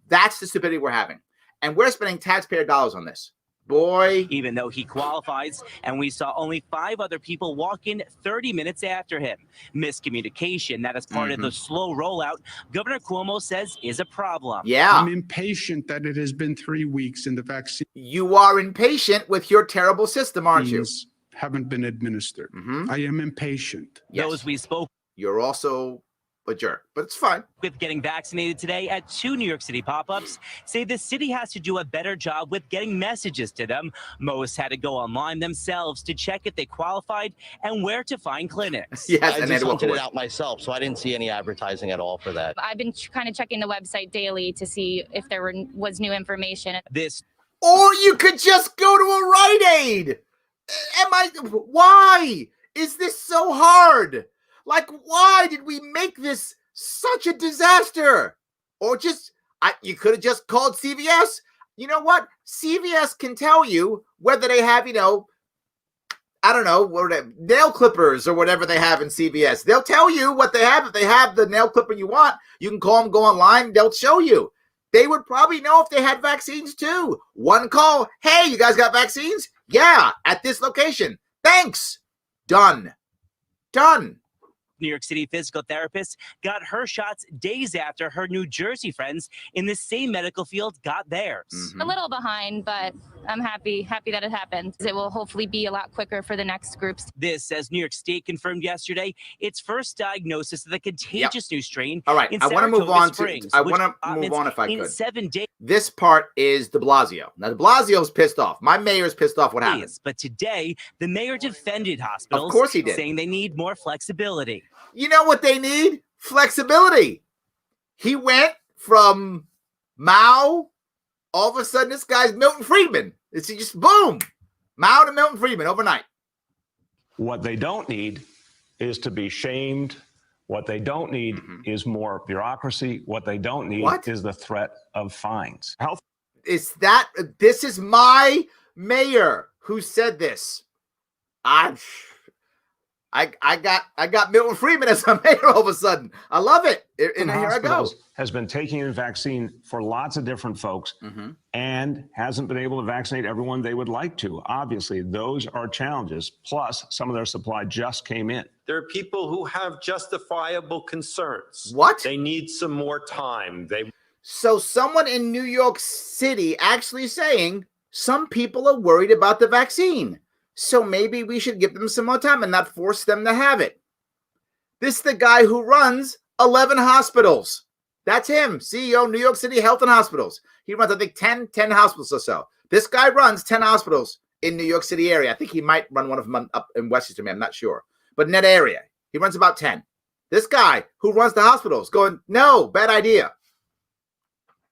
That's the stupidity we're having. And we're spending taxpayer dollars on this. Boy. Even though he qualifies, and we saw only 5 other people walk in 30 minutes after him. Miscommunication that is part of the slow rollout, Governor Cuomo says is a problem. Yeah. I'm impatient that it has been 3 weeks and the vaccine. You are impatient with your terrible system, aren't you? Haven't been administered. I am impatient. Yes. Those we spoke. You're also a jerk, but it's fine. With getting vaccinated today at 2 New York City pop-ups say the city has to do a better job with getting messages to them. Most had to go online themselves to check if they qualified and where to find clinics. Yes, I and just then hunted it out myself, so I didn't see any advertising at all for that. I've been kind of checking the website daily to see if there was new information. Or you could just go to a Rite Aid. Why is this so hard? Like, why did we make this such a disaster? Or you could have just called CVS. You know what? CVS can tell you whether they have, I don't know, nail clippers or whatever they have in CVS. They'll tell you what they have. If they have the nail clipper you want, you can call them, go online, they'll show you. They would probably know if they had vaccines too. One call. Hey, you guys got vaccines? Yeah, at this location. Thanks. Done. New York City physical therapist got her shots days after her New Jersey friends in the same medical field got theirs. A little behind, but I'm happy that it happened. It will hopefully be a lot quicker for the next groups. This, as New York State confirmed yesterday, its first diagnosis of the contagious new strain. All right, I want to move on if I could. 7 days. This part is de Blasio. Now, de Blasio's pissed off. My mayor's pissed off what happened. But today, the mayor defended hospitals, of course he did, saying they need more flexibility. You know what they need? Flexibility. He went from Mao, all of a sudden this guy's Milton Friedman. It's just boom, Mao to Milton Friedman overnight. What they don't need is to be shamed. What they don't need is more bureaucracy. What they don't need is the threat of fines. This is my mayor who said this. I got Milton Friedman as a mayor all of a sudden. I love it. And here I go. Has been taking a vaccine for lots of different folks and hasn't been able to vaccinate everyone they would like to. Obviously, those are challenges. Plus, some of their supply just came in. There are people who have justifiable concerns. What? They need some more time. So someone in New York City actually saying some people are worried about the vaccine. So maybe we should give them some more time and not force them to have it. This is the guy who runs 11 hospitals. That's him, CEO, New York City Health and Hospitals. He runs, I think, 10 hospitals or so. This guy runs 10 hospitals in New York City area. I think he might run one of them up in Westchester, I'm not sure. But in that area, he runs about 10. This guy who runs the hospitals going, no, bad idea.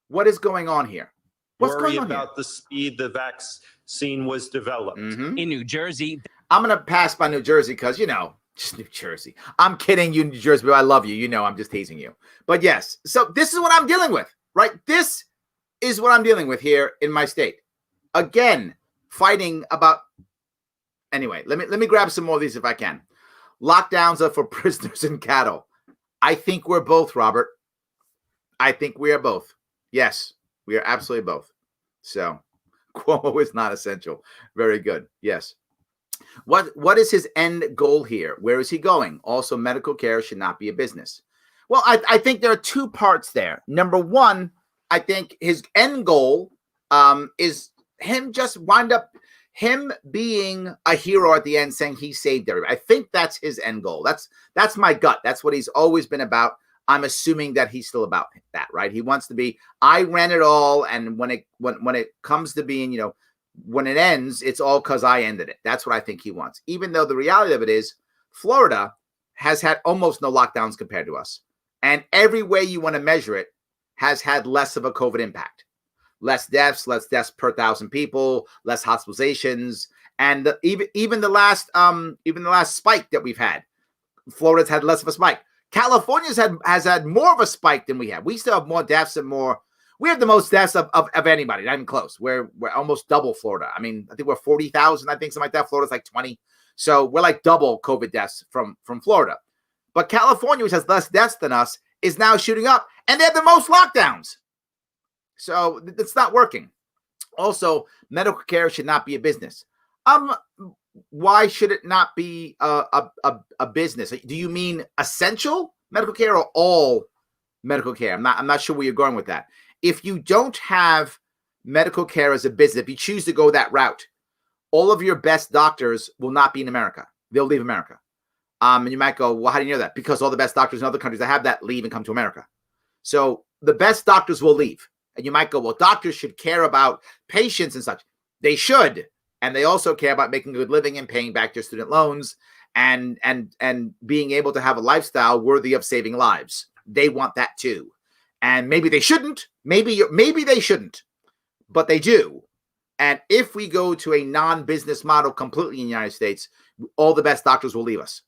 What is going on here? What's going on about the speed the vaccine was developed. In New Jersey. I'm going to pass by New Jersey because, just New Jersey. I'm kidding you, New Jersey, but I love you. I'm just teasing you. But yes, so this is what I'm dealing with, right? This is what I'm dealing with here in my state. Again, fighting about... Anyway, let me grab some more of these if I can. Lockdowns are for prisoners and cattle. I think we're both, Robert. I think we are both. Yes, we are absolutely both. So, Cuomo is not essential. Very good. Yes. What is his end goal here? Where is he going? Also, medical care should not be a business. Well, I think there are two parts there. Number one, I think his end goal is him being a hero at the end, saying he saved everybody. I think that's his end goal. That's my gut. That's what he's always been about. I'm assuming that he's still about that, right? He wants to be, I ran it all, and when it comes to being, when it ends, it's all because I ended it. That's what I think he wants. Even though the reality of it is, Florida has had almost no lockdowns compared to us. And every way you want to measure it has had less of a COVID impact. Less deaths per 1,000 people, less hospitalizations, and even the last spike that we've had, Florida's had less of a spike. California's has had more of a spike than we have. We still have more deaths and more. We have the most deaths of anybody, not even close. We're almost double Florida. I mean, I think we're 40,000. I think something like that. Florida's like 20. So we're like double COVID deaths from Florida. But California, which has less deaths than us, is now shooting up, and they have the most lockdowns. So it's not working. Also, medical care should not be a business. Why should it not be a business? Do you mean essential medical care or all medical care? I'm not sure where you're going with that. If you don't have medical care as a business, if you choose to go that route, all of your best doctors will not be in America. They'll leave America. And you might go, well, how do you know that? Because all the best doctors in other countries that have that leave and come to America. So the best doctors will leave. And you might go, well, doctors should care about patients and such. They should. And they also care about making a good living and paying back their student loans and being able to have a lifestyle worthy of saving lives. They want that too. And maybe they shouldn't. Maybe they shouldn't. But they do. And if we go to a non-business model completely in the United States, all the best doctors will leave us.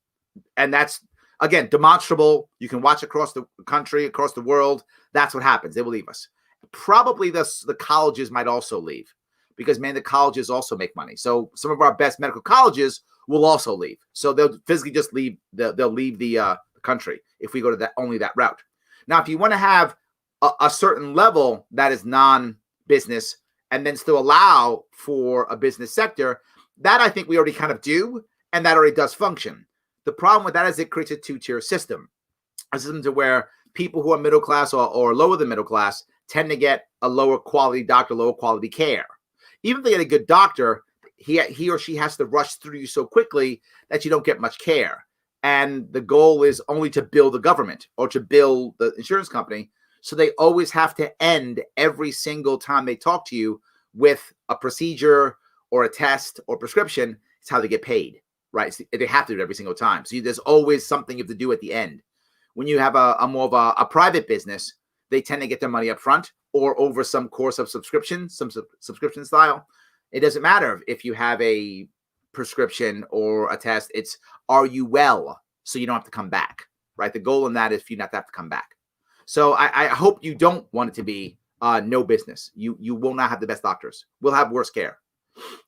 And that's, again, demonstrable. You can watch across the country, across the world. That's what happens. They will leave us. Probably the colleges might also leave because, man, the colleges also make money. So some of our best medical colleges will also leave. So they'll physically just leave. They'll leave the country if we go to only that route. Now, if you want to have a certain level that is non-business and then still allow for a business sector, that I think we already kind of do, and that already does function. The problem with that is it creates a two-tier system, a system to where people who are middle class or lower than middle class tend to get a lower quality doctor, lower quality care. Even if they get a good doctor, he or she has to rush through you so quickly that you don't get much care. And the goal is only to bill the government or to bill the insurance company. So they always have to end every single time they talk to you with a procedure or a test or prescription. It's how they get paid, right? So they have to do it every single time. So there's always something you have to do at the end. When you have a more of a private business, they tend to get their money up front or over some course of subscription, some subscription style. It doesn't matter if you have a prescription or a test. It's, are you well? So you don't have to come back, right? The goal in that is for you not to have to come back. So I hope you don't want it to be no business. You will not have the best doctors. We'll have worse care.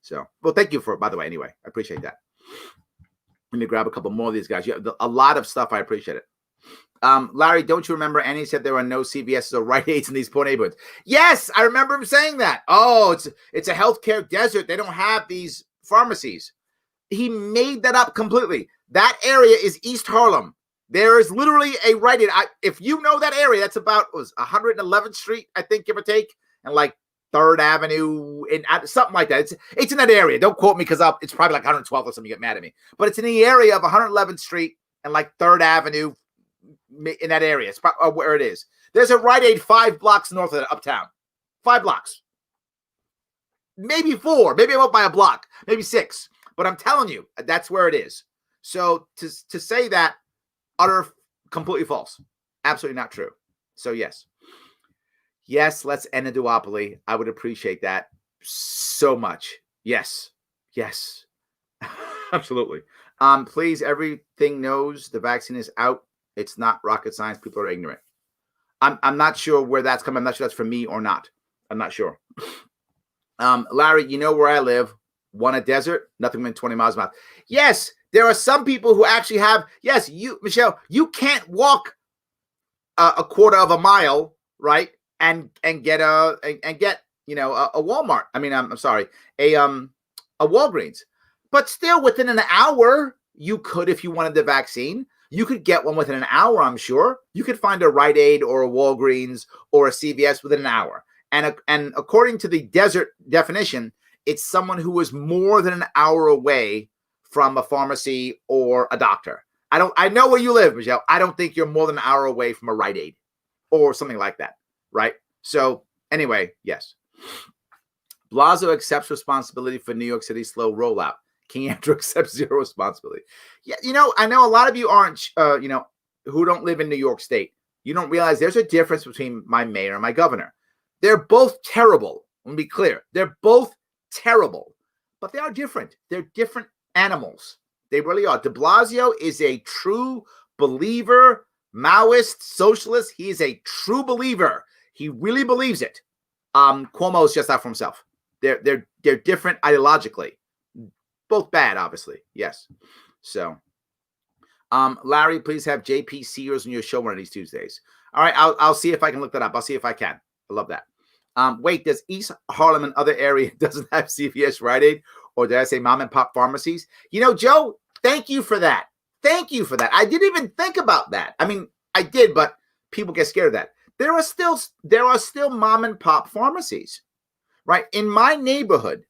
So, well, thank you by the way, anyway. I appreciate that. Let me grab a couple more of these guys. You have a lot of stuff. I appreciate it. Larry, don't you remember Annie said there are no CVSs or Rite Aids in these poor neighborhoods? Yes, I remember him saying that. Oh, it's a healthcare desert. They don't have these pharmacies. He made that up completely. That area is East Harlem. There is literally a Rite Aid. If you know that area, that's about 111th Street, I think, give or take, and like 3rd Avenue, and something like that. It's in that area. Don't quote me because it's probably like 112th or something. You get mad at me, but it's in the area of 111th Street and like 3rd Avenue in that area. It's where it is. There's a Rite Aid 5 blocks north of it, uptown. 5 blocks, maybe 4, maybe I'm up by a block, maybe 6. But I'm telling you, that's where it is. So to say that. Completely false. Absolutely not true. So yes, let's end a duopoly. I would appreciate that so much. Yes, absolutely. Please, everything knows the vaccine is out. It's not rocket science. People are ignorant. I'm not sure where that's coming. I'm not sure that's from me or not. I'm not sure. Larry, you know where I live. Want a desert? Nothing within 20 miles of mouth. Yes. There are some people who actually have, yes, Michelle, you can't walk a quarter of a mile, right? And get a Walmart. I mean, I'm sorry, a Walgreens. But still within an hour, you could, if you wanted the vaccine, you could get one within an hour, I'm sure. You could find a Rite Aid or a Walgreens or a CVS within an hour. And according to the desert definition, it's someone who is more than an hour away from a pharmacy or a doctor. I know where you live, Michelle. I don't think you're more than an hour away from a Rite Aid or something like that, right? So anyway, yes. Blasio accepts responsibility for New York City's slow rollout. King Andrew accepts zero responsibility. Yeah, I know a lot of you aren't, who don't live in New York State. You don't realize there's a difference between my mayor and my governor. They're both terrible. Let me be clear. They're both terrible, but they are different. They're different animals. They really are. De Blasio is a true believer, Maoist, socialist. He is a true believer. He really believes it. Cuomo is just out for himself. They're different ideologically. Both bad, obviously. Yes. So, Larry, please have JP Sears on your show one of these Tuesdays. All right, I'll see if I can look that up. I'll see if I can. I love that. Wait, does East Harlem and other area doesn't have CVS, Rite Aid, or did I say mom and pop pharmacies? You know, Joe, thank you for that. Thank you for that. I didn't even think about that. I mean, I did, but people get scared of that. There are still mom and pop pharmacies, right? In my neighborhood,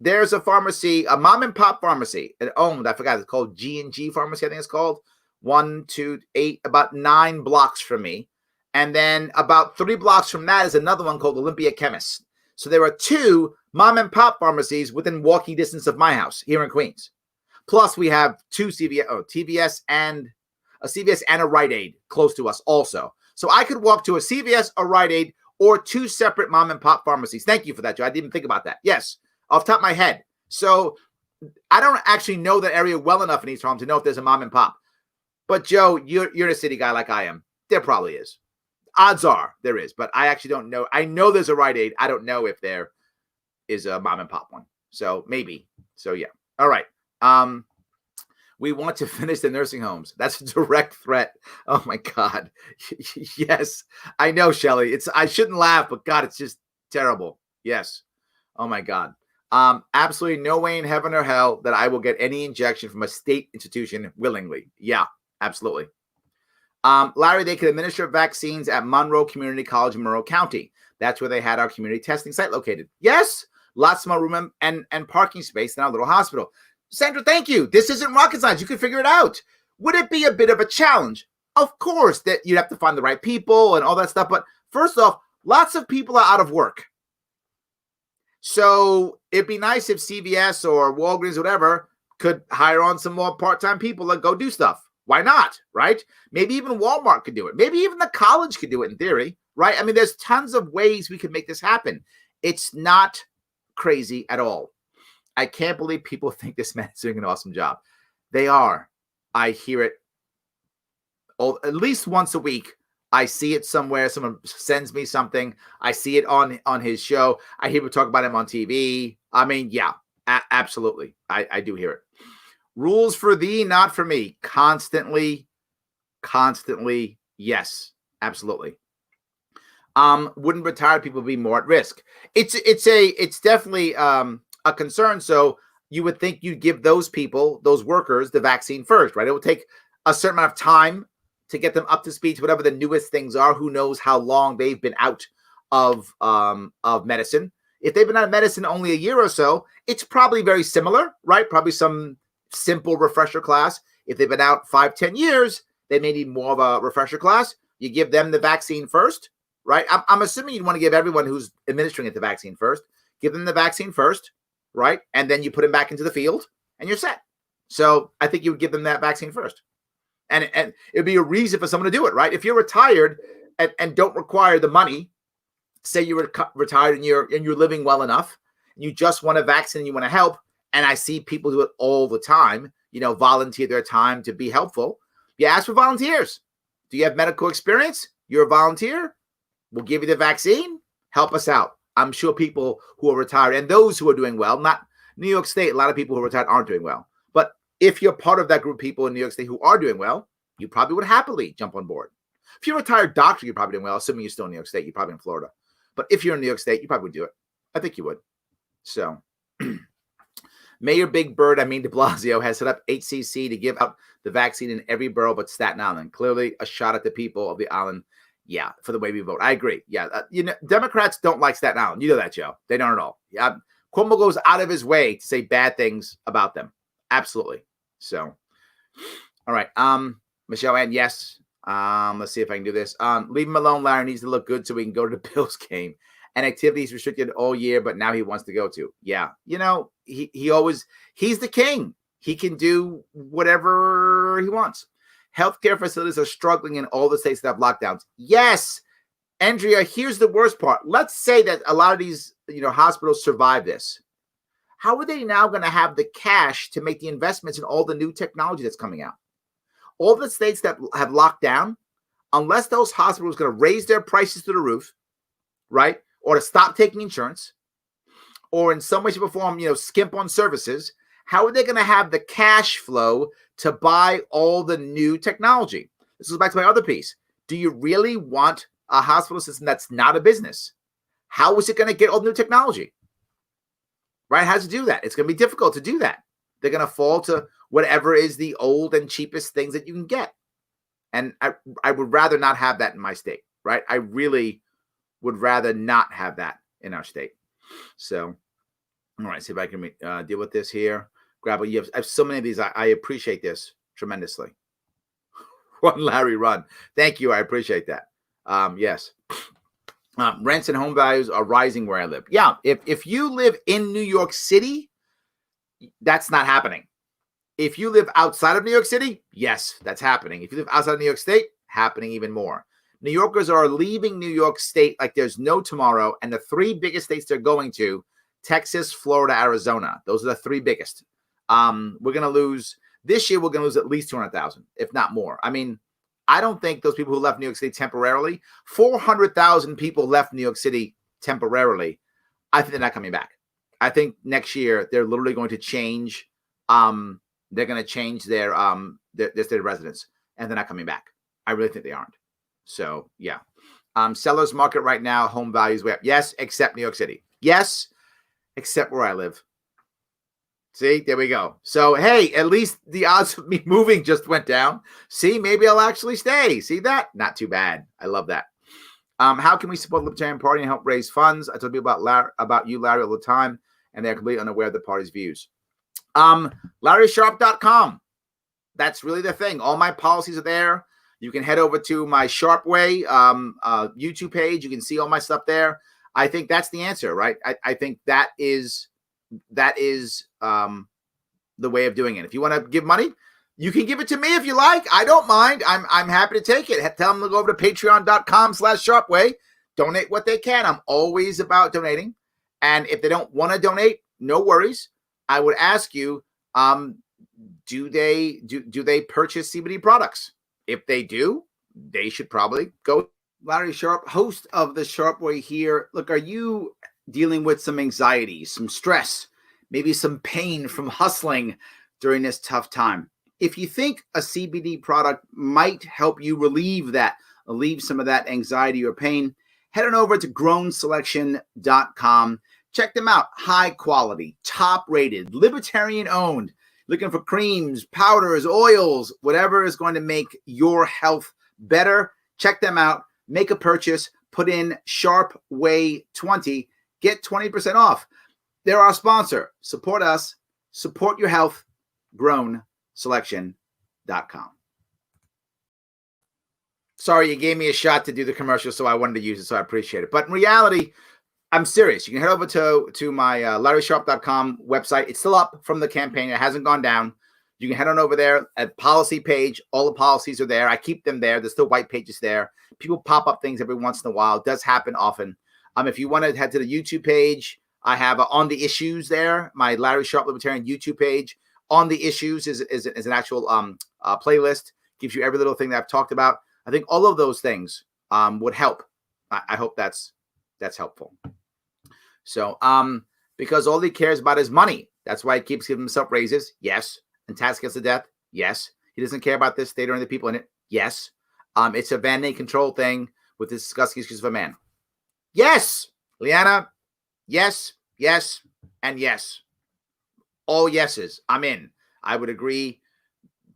there's a pharmacy, a mom and pop pharmacy, and owned, I forgot, it's called G&G Pharmacy, I think it's called. 1, 2, 8, about 9 blocks from me. And then about 3 blocks from that is another one called Olympia Chemist. So there are 2 mom and pop pharmacies within walking distance of my house here in Queens. Plus we have 2 TVS and a CVS and a Rite Aid close to us also. So I could walk to a CVS, a Rite Aid, or 2 separate mom and pop pharmacies. Thank you for that, Joe. I didn't even think about that. Yes, off the top of my head. So I don't actually know that area well enough in East Harlem to know if there's a mom and pop. But Joe, you're a city guy like I am. There probably is. Odds are there is, but I actually don't know. I know there's a Rite Aid. I don't know if there is a mom and pop one. So maybe. So yeah. All right. We want to finish the nursing homes. That's a direct threat. Oh my God. Yes, I know, Shelley. I shouldn't laugh, but God, it's just terrible. Yes. Oh my God. Absolutely no way in heaven or hell that I will get any injection from a state institution willingly. Yeah, absolutely. Larry, they could administer vaccines at Monroe Community College in Monroe County. That's where they had our community testing site located. Yes, lots more room and parking space in our little hospital. Sandra, thank you. This isn't rocket science. You can figure it out. Would it be a bit of a challenge? Of course, that you'd have to find the right people and all that stuff. But first off, lots of people are out of work. So it'd be nice if CVS or Walgreens or whatever could hire on some more part-time people that go do stuff. Why not, right? Maybe even Walmart could do it. Maybe even the college could do it in theory, right? I mean, there's tons of ways we could make this happen. It's not crazy at all. I can't believe people think this man is doing an awesome job. They are. I hear it at least once a week. I see it somewhere. Someone sends me something. I see it on his show. I hear people talk about him on TV. I mean, yeah, absolutely. I do hear it. Rules for thee, not for me. Constantly. Yes, absolutely. Wouldn't retired people be more at risk? It's definitely a concern. So you would think you'd give those people, those workers, the vaccine first, right? It will take a certain amount of time to get them up to speed to whatever the newest things are. Who knows how long they've been out of medicine? If they've been out of medicine only a year or so, it's probably very similar, right? Probably some simple refresher class. If they've been out 5-10 years, they may need more of a refresher class. You give them the vaccine first, right? I'm assuming you'd want to give everyone who's administering it the vaccine first. Give them the vaccine first, right? And then you put them back into the field and you're set. So I think you would give them that vaccine first. And it'd be a reason for someone to do it, right? If you're retired and don't require the money, say you're retired and you're living well enough, and you just want a vaccine and you want to help, and I see people do it all the time, volunteer their time to be helpful. You ask for volunteers. Do you have medical experience? You're a volunteer. We'll give you the vaccine. Help us out. I'm sure people who are retired and those who are doing well, not New York State, a lot of people who are retired aren't doing well. But if you're part of that group of people in New York State who are doing well, you probably would happily jump on board. If you're a retired doctor, you're probably doing well, assuming you're still in New York State. You're probably in Florida. But if you're in New York State, you probably would do it. I think you would. So Mayor Big Bird, de Blasio, has set up HCC to give out the vaccine in every borough but Staten Island. Clearly a shot at the people of the island. Yeah, for the way we vote. I agree. Yeah, Democrats don't like Staten Island. You know that, Joe. They don't at all. Yeah, Cuomo goes out of his way to say bad things about them. Absolutely. So, all right. Michelle Ann, yes. Let's see if I can do this. Leave him alone. Larry needs to look good so we can go to the Bills game. And activities restricted all year, but now he wants to go to. Yeah. He's the king. He can do whatever he wants. Healthcare facilities are struggling in all the states that have lockdowns. Yes. Andrea, here's the worst part. Let's say that a lot of these, hospitals survive this. How are they now going to have the cash to make the investments in all the new technology that's coming out? All the states that have locked down, unless those hospitals are going to raise their prices to the roof, right? Or to stop taking insurance, or in some way, shape, or form, skimp on services, how are they going to have the cash flow to buy all the new technology? This goes back to my other piece. Do you really want a hospital system that's not a business How is it going to get all new technology? Right? How to do that? It's going to be difficult to do that. They're going to fall to whatever is the old and cheapest things that you can get. And I would rather not have that in my state, right? I really would rather not have that in our state. So, all right, see if I can deal with this here. Grab I have so many of these. I appreciate this tremendously. Run, Larry, run. Thank you. I appreciate that. Yes. Rents and home values are rising where I live. Yeah. If you live in New York City, that's not happening. If you live outside of New York City, yes, that's happening. If you live outside of New York State, happening even more. New Yorkers are leaving New York State like there's no tomorrow. And the three biggest states they're going to, Texas, Florida, Arizona. Those are the three biggest. We're going to lose, this year, we're going to lose at least 200,000, if not more. I mean, I don't think those people who left New York City temporarily, 400,000 people left New York City temporarily. I think they're not coming back. I think next year they're literally going to change. They're going to change their state of residence, and they're not coming back. I really think they aren't. So yeah, sellers market right now, home values way up. Yes, except New York City. Yes, except where I live. See, there we go. So hey, at least the odds of me moving just went down. See, maybe I'll actually stay. See that? Not too bad. I love that. How can we support the Libertarian Party and help raise funds? I told people about you, Larry, all the time, and they're completely unaware of the party's views. LarrySharpe.com. That's really the thing. All my policies are there. You can head over to my Sharpe Way YouTube page. You can see all my stuff there. I think that's the answer, right? I think that is the way of doing it. If you want to give money, you can give it to me if you like. I don't mind. I'm happy to take it. Tell them to go over to patreon.com/SharpeWay. Donate what they can. I'm always about donating. And if they don't want to donate, no worries. I would ask you, do they purchase CBD products? If they do, they should probably go. Larry Sharpe, host of the Sharpe Way here. Look, are you dealing with some anxiety, some stress, maybe some pain from hustling during this tough time? If you think a CBD product might help you relieve some of that anxiety or pain, head on over to grownselection.com. Check them out. High quality, top rated, libertarian owned. Looking for creams, powders, oils, whatever is going to make your health better. Check them out. Make a purchase. Put in Sharpe Way 20. Get 20% off. They're our sponsor. Support us. Support your health. GrownSelection.com. Sorry, you gave me a shot to do the commercial, so I wanted to use it, so I appreciate it. But in reality, I'm serious. You can head over to my LarrySharpe.com website. It's still up from the campaign. It hasn't gone down. You can head on over there at policy page. All the policies are there. I keep them there. There's still white pages there. People pop up things every once in a while. It does happen often. If you want to head to the YouTube page, I have On the Issues there. My Larry Sharpe Libertarian YouTube page. On the Issues is an actual playlist. Gives you every little thing that I've talked about. I think all of those things would help. I hope that's helpful. So, because all he cares about is money. That's why he keeps giving himself raises. Yes. And tax cuts to death. Yes. He doesn't care about this state or any of the people in it. Yes. It's a vanity control thing with this disgusting excuse of a man. Yes. Liana. Yes. Yes. And yes. All yeses. I'm in. I would agree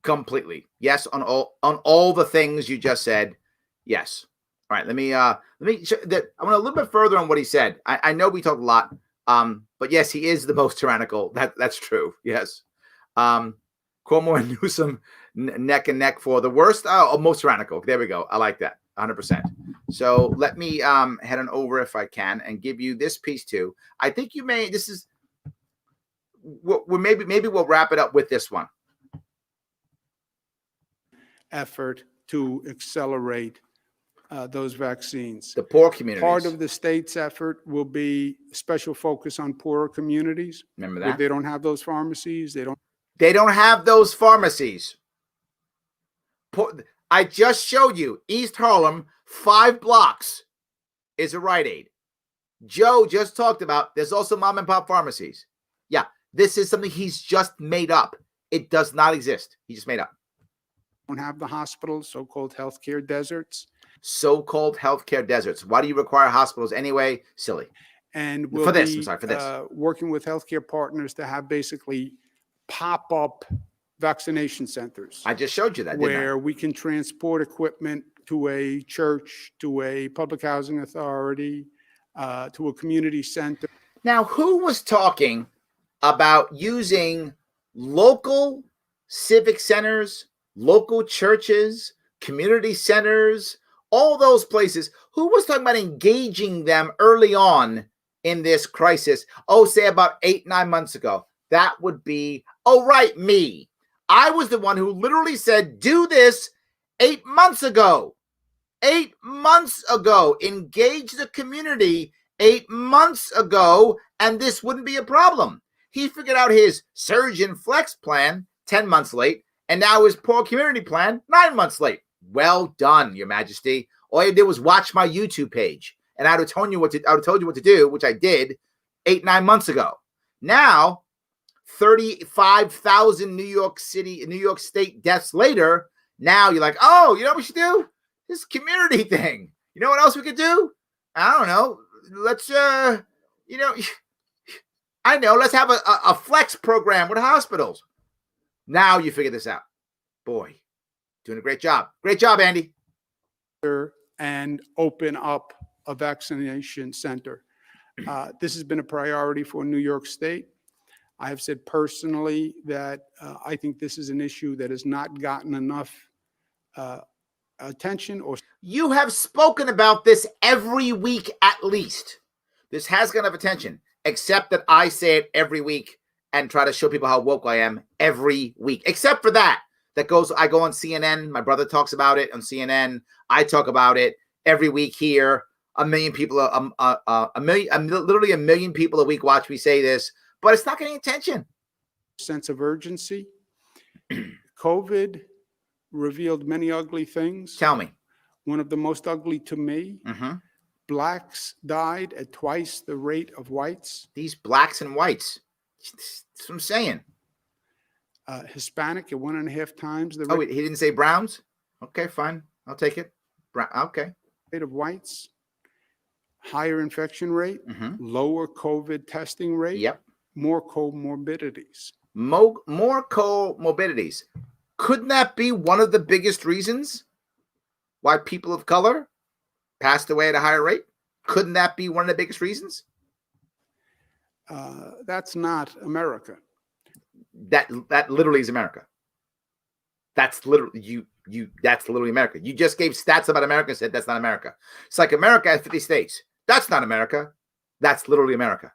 completely. Yes. On all the things you just said. Yes. All right, let me I went a little bit further on what he said. I know we talked a lot, but yes, he is the most tyrannical. That's true. Yes. Cuomo and Newsom neck and neck for the worst. Oh, most tyrannical. There we go. I like that. 100%. So let me head on over if I can and give you this piece too. I think you may. This is maybe we'll wrap it up with this one. Effort to accelerate those vaccines. The poor communities. Part of the state's effort will be special focus on poorer communities. Remember that? They don't have those pharmacies. They don't have those pharmacies. I just showed you East Harlem, 5 blocks is a Rite Aid. Joe just talked about there's also mom and pop pharmacies. Yeah, this is something he's just made up. It does not exist. He just made up. Don't have the hospitals, so-called healthcare deserts. so-called healthcare deserts. Why do you require hospitals anyway? Silly. And we'll for this, be I'm sorry, for this. Working with healthcare partners to have basically pop-up vaccination centers. I just showed you that, where we can transport equipment to a church, to a public housing authority, to a community center. Now, who was talking about using local civic centers, local churches, community centers, all those places? Who was talking about engaging them early on in this crisis? Oh, say about 8-9 months ago. That would be, oh, right, me. I was the one who literally said, do this 8 months ago. 8 months ago. Engage the community 8 months ago, and this wouldn't be a problem. He figured out his surge and flex plan 10 months late, and now his poor community plan 9 months late. Well done, Your Majesty. All you did was watch my YouTube page, and I would have told you what to do, which I did 8-9 months ago. Now, 35,000 New York State deaths later, now you're like, oh, you know what we should do? This community thing. You know what else we could do? I don't know. Let's, let's have a flex program with hospitals. Now you figure this out. Boy, doing a great job. Great job, Andy. And open up a vaccination center. This has been a priority for New York State. I have said personally that I think this is an issue that has not gotten enough attention. Or you have spoken about this every week at least. This has got enough attention, except that I say it every week and try to show people how woke I am every week. Except for that. I go on CNN. My brother talks about it on CNN. I talk about it every week here. A million people, literally a million people a week watch me say this, but it's not getting attention. Sense of urgency. COVID revealed many ugly things. Tell me. One of the most ugly to me, blacks died at twice the rate of whites. These blacks and whites. That's what I'm saying. Hispanic at 1.5 times the rate. Oh, wait, he didn't say browns? Okay, fine. I'll take it. Okay. Rate of whites. Higher infection rate. Lower COVID testing rate. Yep. More comorbidities. More comorbidities. Couldn't that be one of the biggest reasons why people of color passed away at a higher rate? Couldn't that be one of the biggest reasons? That's not America. That literally is America. That's literally that's literally America. You just gave stats about America and said that's not America. It's like America has 50 states. That's not America. That's literally America.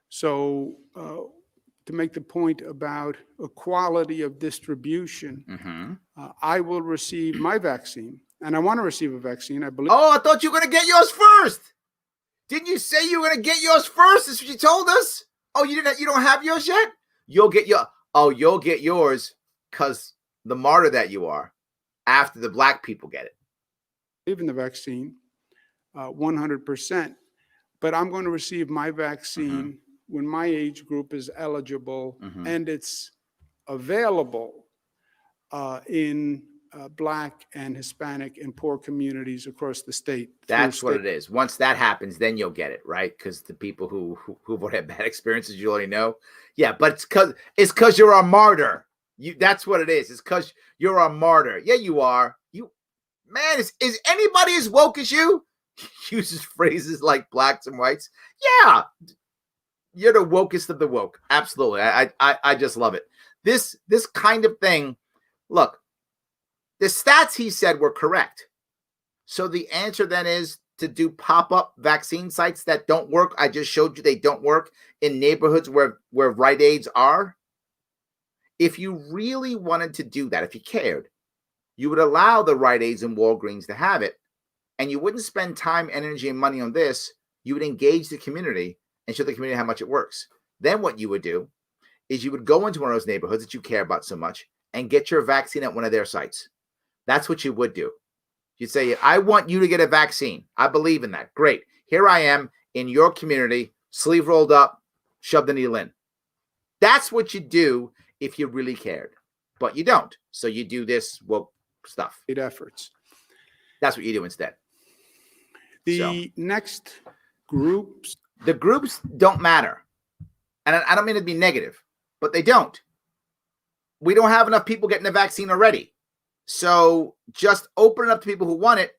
So to make the point about equality of distribution, I will receive my vaccine, and I want to receive a vaccine. I believe. Oh, I thought you were going to get yours first. Didn't you say you were going to get yours first? That's what you told us. Oh, you don't have yours yet? You'll get yours because the martyr that you are after the black people get it. Even the vaccine, 100%. But I'm going to receive my vaccine when my age group is eligible and it's available in Black and Hispanic and poor communities across the state. That's what it is. Once that happens, then you'll get it, right? Because the people who've had bad experiences, you already know. Yeah, but it's because you're a martyr. That's what it is. It's because you're a martyr. Yeah, you are. Man, is anybody as woke as you? Uses phrases like blacks and whites. Yeah, you're the wokest of the woke. Absolutely. I just love it. This kind of thing. Look, the stats he said were correct. So the answer then is to do pop-up vaccine sites that don't work. I just showed you they don't work in neighborhoods where Rite Aids are. If you really wanted to do that, if you cared, you would allow the Rite Aids and Walgreens to have it, and you wouldn't spend time, energy, and money on this. You would engage the community and show the community how much it works. Then what you would do is you would go into one of those neighborhoods that you care about so much and get your vaccine at one of their sites. That's what you would do. You'd say, I want you to get a vaccine. I believe in that. Great. Here I am in your community, sleeve rolled up, shove the needle in. That's what you do if you really cared. But you don't. So you do this woke stuff. Efforts. That's what you do instead. The next groups. The groups don't matter. And I don't mean to be negative, but they don't. We don't have enough people getting the vaccine already. So just open it up to people who want it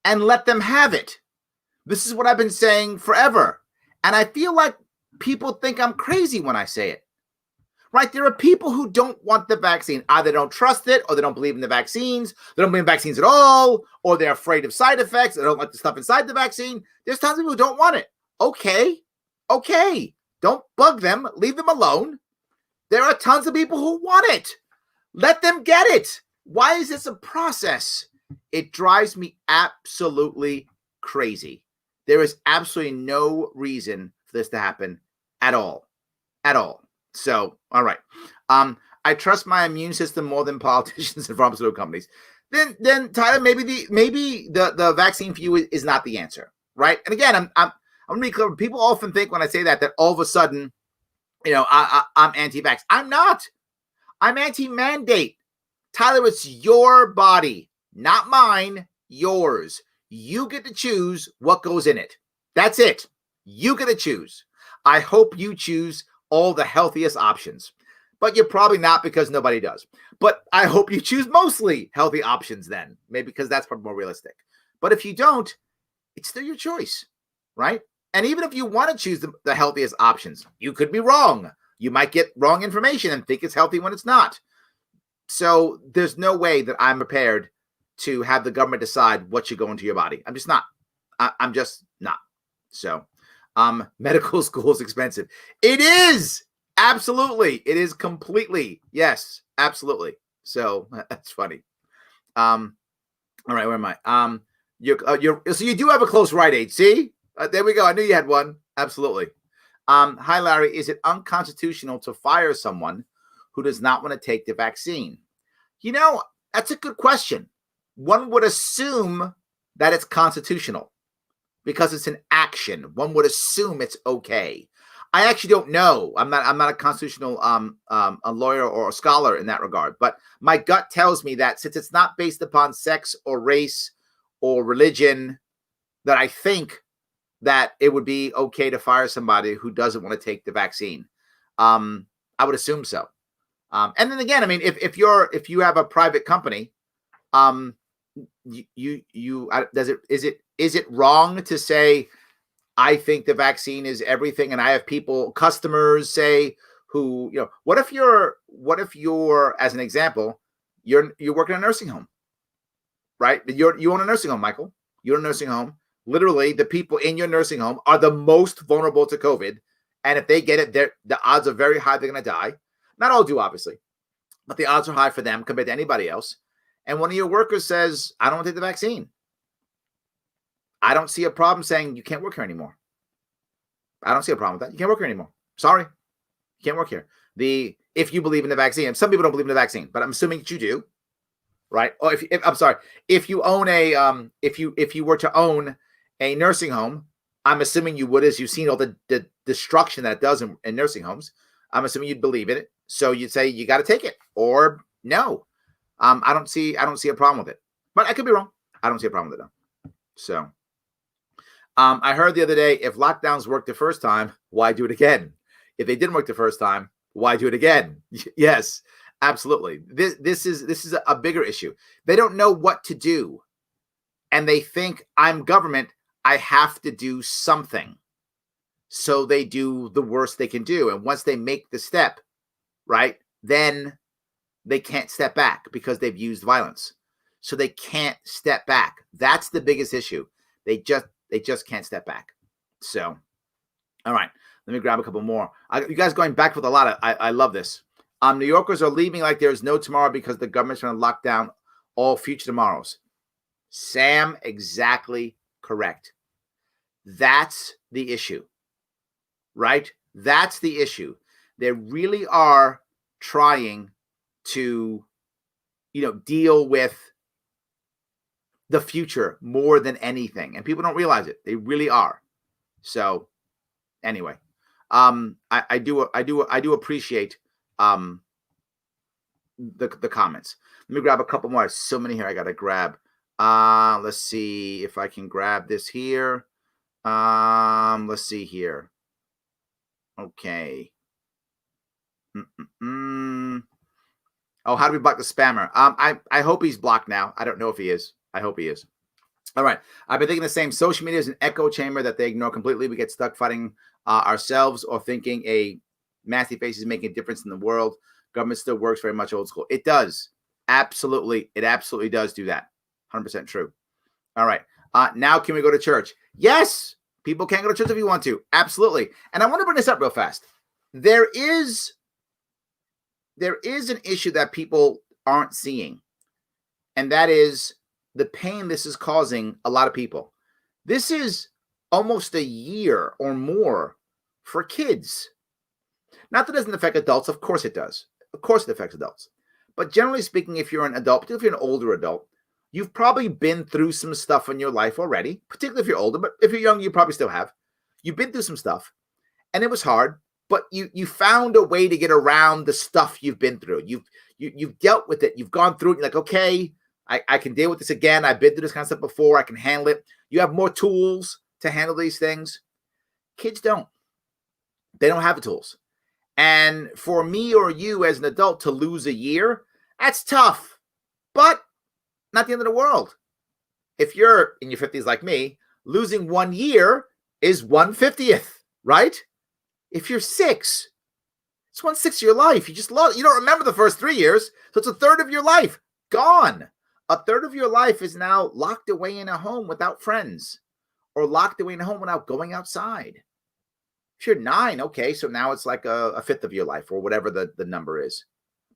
and let them have it. This is what I've been saying forever. And I feel like people think I'm crazy when I say it. Right? There are people who don't want the vaccine. Either don't trust it, or they don't believe in the vaccines. They don't believe in vaccines at all, or they're afraid of side effects. They don't like the stuff inside the vaccine. There's tons of people who don't want it. Okay. Don't bug them. Leave them alone. There are tons of people who want it. Let them get it. Why is this a process? It drives me absolutely crazy. There is absolutely no reason for this to happen at all. At all. So, all right. I trust my immune system more than politicians and pharmaceutical companies. Then Tyler, maybe the vaccine for you is not the answer, right? And again, I'm gonna be clear. People often think when I say that all of a sudden, I'm anti-vax. I'm not. I'm anti-mandate. Tyler, it's your body, not mine, yours. You get to choose what goes in it. That's it. You get to choose. I hope you choose all the healthiest options, but you're probably not, because nobody does. But I hope you choose mostly healthy options then, maybe because that's probably more realistic. But if you don't, it's still your choice, right? And even if you want to choose the healthiest options, you could be wrong. You might get wrong information and think it's healthy when it's not. So there's no way that I'm prepared to have the government decide what should go into your body. I'm just not. I'm just not. So medical school is expensive. It is. Absolutely. It is completely. Yes, absolutely. So that's funny. All right, where am I? So you do have a close Rite Aid. See? There we go. I knew you had one. Absolutely. Hi, Larry. Is it unconstitutional to fire someone who does not want to take the vaccine? That's a good question. One would assume that it's constitutional because it's an action. One would assume it's okay. I actually don't know. I'm not a constitutional a lawyer or a scholar in that regard, but my gut tells me that since it's not based upon sex or race or religion, that I think that it would be okay to fire somebody who doesn't want to take the vaccine. I would assume so. And then again, I mean, if you have a private company, is it wrong to say, I think the vaccine is everything, and I have customers say who, what if you're, as an example, you're working in a nursing home, right? You own a nursing home, Michael. You own a nursing home. Literally, the people in your nursing home are the most vulnerable to COVID. And if they get it, the odds are very high they're going to die. Not all do, obviously, but the odds are high for them compared to anybody else. And one of your workers says, I don't want to take the vaccine. I don't see a problem saying you can't work here anymore. I don't see a problem with that. You can't work here anymore. Sorry. You can't work here. If you believe in the vaccine, and some people don't believe in the vaccine, but I'm assuming that you do, right? Or if you own if you were to own a nursing home, I'm assuming you would, as you've seen all the destruction that it does in nursing homes. I'm assuming you'd believe in it. So you'd say you got to take it, or no. I don't see a problem with it, but I could be wrong. I don't see a problem with it though. So I heard the other day, if lockdowns worked the first time, why do it again? If they didn't work the first time, why do it again? Yes, absolutely. This is a bigger issue. They don't know what to do, and they think, I'm government, I have to do something. So they do the worst they can do. And once they make the step, right, then they can't step back because they've used violence. So they can't step back. That's the biggest issue. They just can't step back. So, all right, let me grab a couple more. You guys going back with a lot of, I love this. New Yorkers are leaving like there's no tomorrow because the government's trying to lock down all future tomorrows. Sam, exactly correct. That's the issue, right? That's the issue. They really are trying to, deal with the future more than anything. And people don't realize it. They really are. So anyway, I do appreciate the comments. Let me grab a couple more. So many here I got to grab. Let's see if I can grab this here. Let's see here. Okay. Oh, how do we block the spammer? I hope he's blocked now. I don't know if he is. I hope he is. All right. I've been thinking the same. Social media is an echo chamber that they ignore completely. We get stuck fighting ourselves or thinking a nasty face is making a difference in the world. Government still works very much old school. It does. Absolutely. It absolutely does do that. 100% true. All right. Now can we go to church? Yes. People can go to church if you want to. Absolutely. And I want to bring this up real fast. There is an issue that people aren't seeing, and that is the pain this is causing a lot of people. This is almost a year or more for kids. Not that it doesn't affect adults. Of course it does. Of course it affects adults. But generally speaking, if you're an adult, particularly if you're an older adult, you've probably been through some stuff in your life already, particularly if you're older. But if you're young, you probably still have. You've been through some stuff, and it was hard. But you found a way to get around the stuff you've been through. You've dealt with it. You've gone through it. You're like, okay, I can deal with this again. I've been through this kind of stuff before. I can handle it. You have more tools to handle these things. Kids don't. They don't have the tools. And for me or you as an adult to lose a year, that's tough. But not the end of the world. If you're in your 50s like me, losing 1 year is 1/50th, right? If you're 6, it's 1/6 of your life. You just lost. You don't remember the first 3 years, so it's a third of your life gone. A third of your life is now locked away in a home without friends, or locked away in a home without going outside. If you're 9, okay, so now it's like a fifth of your life, or whatever the number is.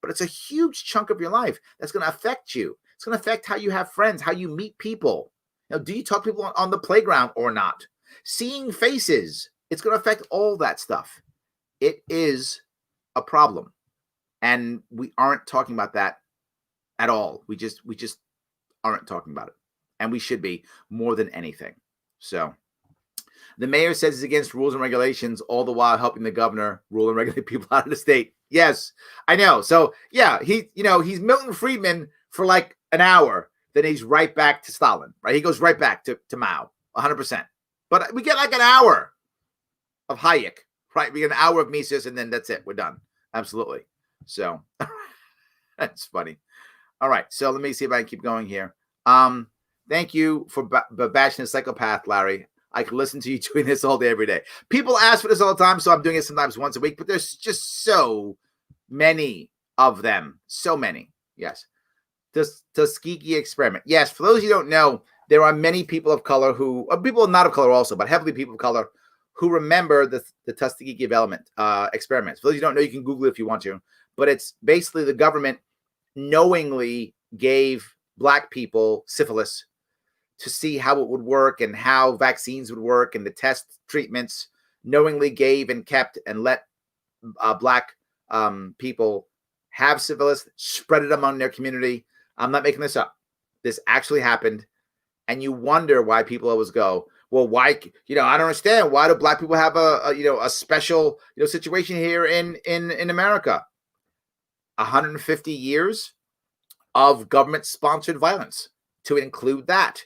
But it's a huge chunk of your life that's going to affect you. It's going to affect how you have friends, how you meet people. Now, do you talk to people on the playground or not? Seeing faces. It's going to affect all that stuff. It is a problem. And we aren't talking about that at all. We just aren't talking about it. And we should be more than anything. So the mayor says he's against rules and regulations, all the while helping the governor rule and regulate people out of the state. Yes, I know. So yeah, he's Milton Friedman for like an hour. Then he's right back to Stalin, right? He goes right back to Mao, 100%. But we get like an hour of Hayek, right? We get an hour of Mises, and then that's it. We're done. Absolutely. So that's funny. All right. So let me see if I can keep going here. Thank you for bashing the psychopath, Larry. I could listen to you doing this all day, every day. People ask for this all the time, so I'm doing it sometimes once a week, but there's just so many of them. So many. Yes. This Tuskegee Experiment. Yes, for those of you who don't know, there are many people of color who, people not of color also, but heavily people of color who remember the Tuskegee experiments. For those of you who don't know, you can Google it if you want to. But it's basically the government knowingly gave Black people syphilis to see how it would work and how vaccines would work, and the test treatments knowingly gave and kept and let Black people have syphilis, spread it among their community. I'm not making this up. This actually happened. And you wonder why people always go, well, why, I don't understand. Why do Black people have a special, situation here in America? 150 years of government-sponsored violence to include that.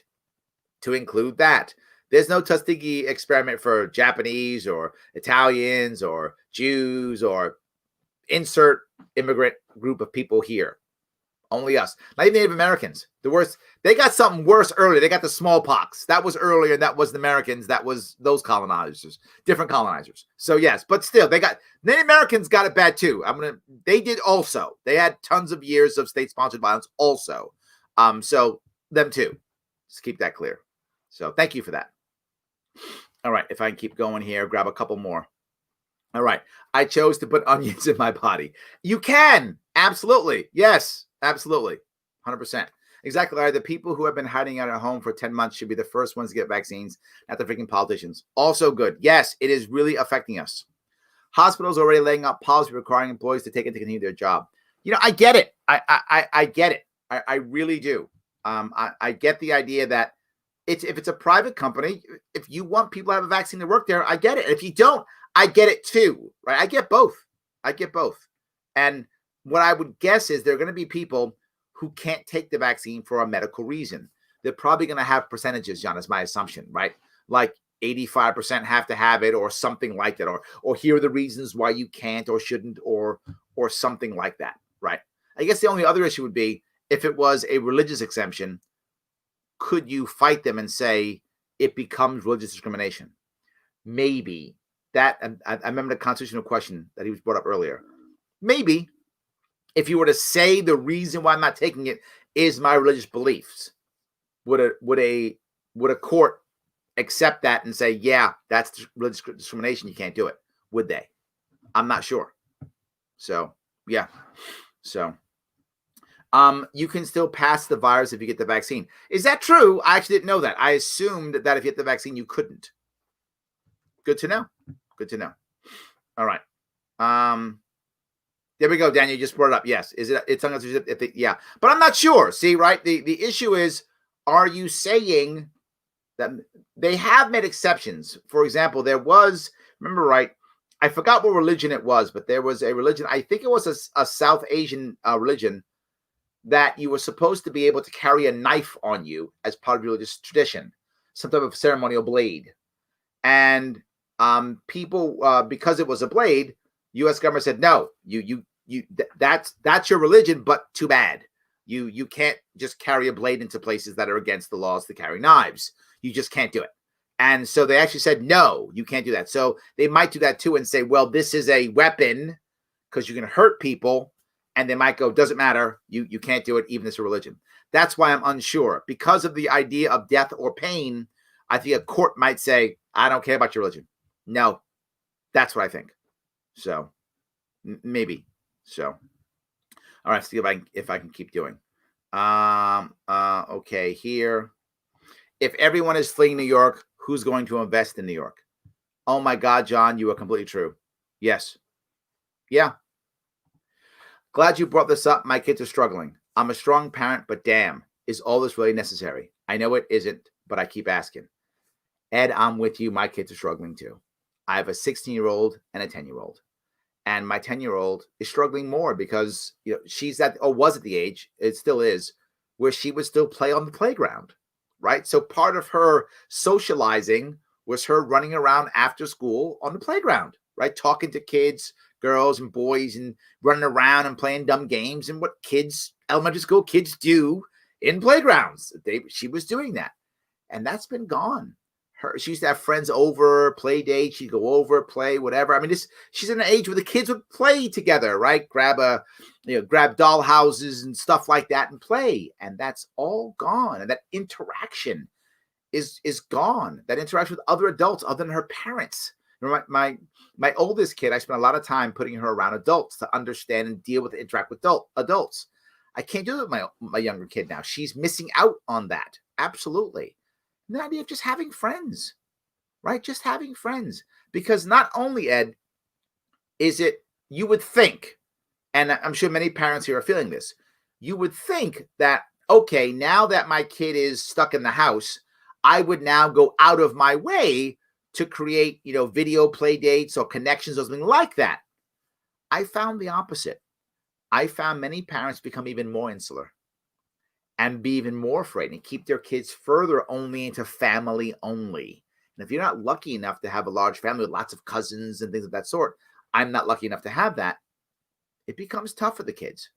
There's no Tuskegee Experiment for Japanese or Italians or Jews or insert immigrant group of people here. Only us. Not even Native Americans. The worst. They got something worse earlier. They got the smallpox. That was earlier. That was the Americans. That was those colonizers. Different colonizers. So yes, but still, Native Americans got it bad too. They did also. They had tons of years of state-sponsored violence also. So them too. Just keep that clear. So thank you for that. All right. If I can keep going here, grab a couple more. All right. I chose to put onions in my body. You can. Absolutely. Yes. Absolutely. 100%. Exactly, Larry. The people who have been hiding out at home for 10 months should be the first ones to get vaccines, not the freaking politicians. Also good. Yes, it is really affecting us. Hospitals are already laying out policy requiring employees to take it to continue their job. I get it. I get it. I really do. I get the idea that if it's a private company, if you want people to have a vaccine to work there, I get it. If you don't, I get it too, right? I get both. And what I would guess is there are going to be people who can't take the vaccine for a medical reason. they're probably going to have percentages, John, is my assumption, right? Like 85% have to have it or something like that, or here are the reasons why you can't or shouldn't or something like that, right? I guess the only other issue would be if it was a religious exemption, could you fight them and say it becomes religious discrimination? Maybe that. I remember the constitutional question that he was brought up earlier. Maybe if you were to say the reason why I'm not taking it is my religious beliefs, would a court accept that and say, yeah, that's religious discrimination, you can't do it? Would they? I'm not sure. So yeah. So you can still pass the virus if you get the vaccine. Is that true? I actually didn't know that. I assumed that if you get the vaccine, you couldn't. Good to know. Good to know. All right. There we go, Daniel. You just brought it up. Yes. Is it? It's unconstitutional. Yeah. But I'm not sure. See, right? The issue is, are you saying that they have made exceptions? For example, there was, remember, right? I forgot what religion it was, but there was a religion. I think it was a South Asian religion that you were supposed to be able to carry a knife on you as part of religious tradition, some type of ceremonial blade. And people, because it was a blade, U.S. government said, no, that's your religion, but too bad. You can't just carry a blade into places that are against the laws to carry knives. You just can't do it. And so they actually said, no, you can't do that. So they might do that too and say, well, this is a weapon because you can hurt people. And they might go, doesn't matter. You can't do it, even as a religion. That's why I'm unsure. Because of the idea of death or pain, I think a court might say, I don't care about your religion. No, that's what I think. So maybe. So, all right, see if I can keep doing. Okay, here. If everyone is fleeing New York, who's going to invest in New York? Oh my God, John, you are completely true. Yes. Yeah. Glad you brought this up. My kids are struggling. I'm a strong parent, but damn, is all this really necessary? I know it isn't, but I keep asking. Ed, I'm with you. My kids are struggling too. I have a 16-year-old and a 10-year-old. And my 10-year-old is struggling more because she's was at the age, it still is, where she would still play on the playground, right? So part of her socializing was her running around after school on the playground, right? Talking to kids, girls and boys, and running around and playing dumb games and what kids, elementary school kids do in playgrounds. She was doing that. And that's been gone. She used to have friends over, play dates. She'd go over, play, whatever. I mean, she's in an age where the kids would play together, right? Grab doll houses and stuff like that and play. And that's all gone. And that interaction is gone. That interaction with other adults other than her parents. My oldest kid, I spent a lot of time putting her around adults to understand and deal with, interact with adults. I can't do it with my younger kid now. She's missing out on that. Absolutely. And the idea of just having friends, right? Just having friends. Because not only, Ed, is it, you would think, and I'm sure many parents here are feeling this, you would think that, okay, now that my kid is stuck in the house, I would now go out of my way to create, video play dates or connections or something like that. I found the opposite. I found many parents become even more insular and be even more afraid and keep their kids further only into family only. And if you're not lucky enough to have a large family with lots of cousins and things of that sort, I'm not lucky enough to have that, it becomes tough for the kids.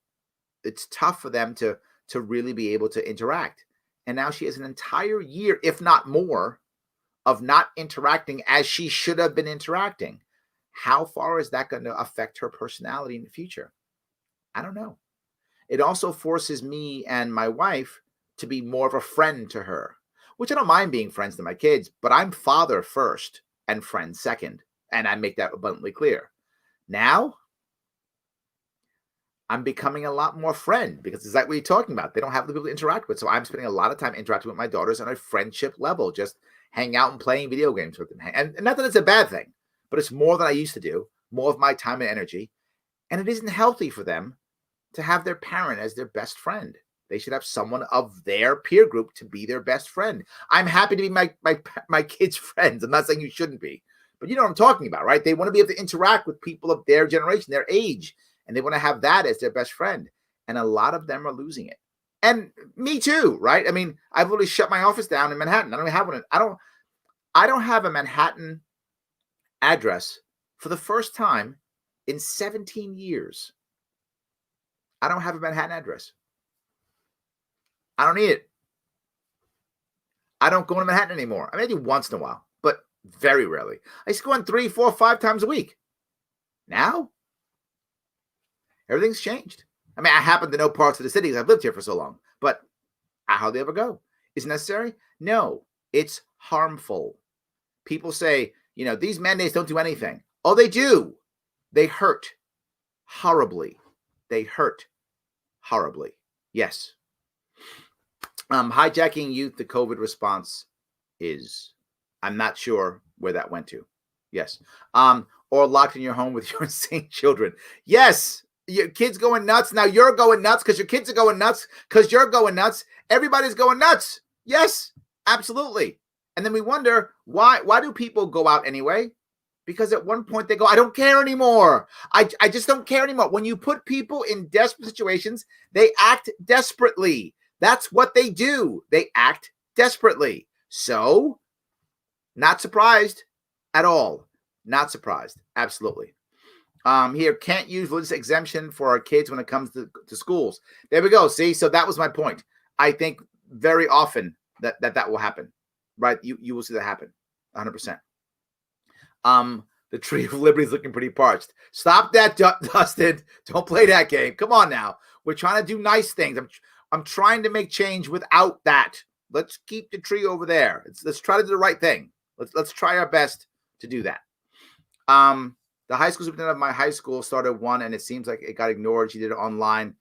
It's tough for them to really be able to interact. And now she has an entire year, if not more, of not interacting as she should have been interacting. How far is that going to affect her personality in the future? I don't know. It also forces me and my wife to be more of a friend to her, which I don't mind being friends to my kids, but I'm father first and friend second. And I make that abundantly clear. Now, I'm becoming a lot more friend because it's like what you're talking about. They don't have the people to interact with. So I'm spending a lot of time interacting with my daughters on a friendship level, just hang out and playing video games with them. And not that it's a bad thing, but it's more than I used to do, more of my time and energy. And it isn't healthy for them to have their parent as their best friend. They should have someone of their peer group to be their best friend. I'm happy to be my kids' friends. I'm not saying you shouldn't be, but you know what I'm talking about, right? They want to be able to interact with people of their generation, their age, and they want to have that as their best friend. And a lot of them are losing it. And me too, right? I mean, I've literally shut my office down in Manhattan. I don't have one. I don't have a Manhattan address for the first time in 17 years. I don't have a Manhattan address. I don't need it. I don't go to Manhattan anymore. I mean, I do once in a while, but very rarely. I used to go in 3, 4, 5 times a week. Now, everything's changed. I mean, I happen to know parts of the city because I've lived here for so long, but I hardly ever go. Is it necessary? No, it's harmful. People say, you know, these mandates don't do anything. Oh, they do. They hurt horribly. They hurt horribly. Yes. Hijacking youth, the COVID response is, I'm not sure where that went to. Yes. Or locked in your home with your insane children. Yes. Your kids going nuts. Now you're going nuts because your kids are going nuts because you're going nuts. Everybody's going nuts. Yes, absolutely. And then we wonder, why do people go out anyway? Because at one point they go, I don't care anymore. I just don't care anymore. When you put people in desperate situations, they act desperately. That's what they do. They act desperately. So, not surprised at all. Not surprised. Absolutely. Here, can't use religious exemption for our kids when it comes to schools. There we go. See, so that was my point. I think very often that will happen. Right? You will see that happen. 100%. The tree of liberty is looking pretty parched. Stop that, Dustin. Don't play that game. Come on now. We're trying to do nice things. I'm trying to make change without that. Let's keep the tree over there. Let's try to do the right thing. Let's try our best to do that. The high school superintendent of my high school started one, and it seems like it got ignored. She did it online.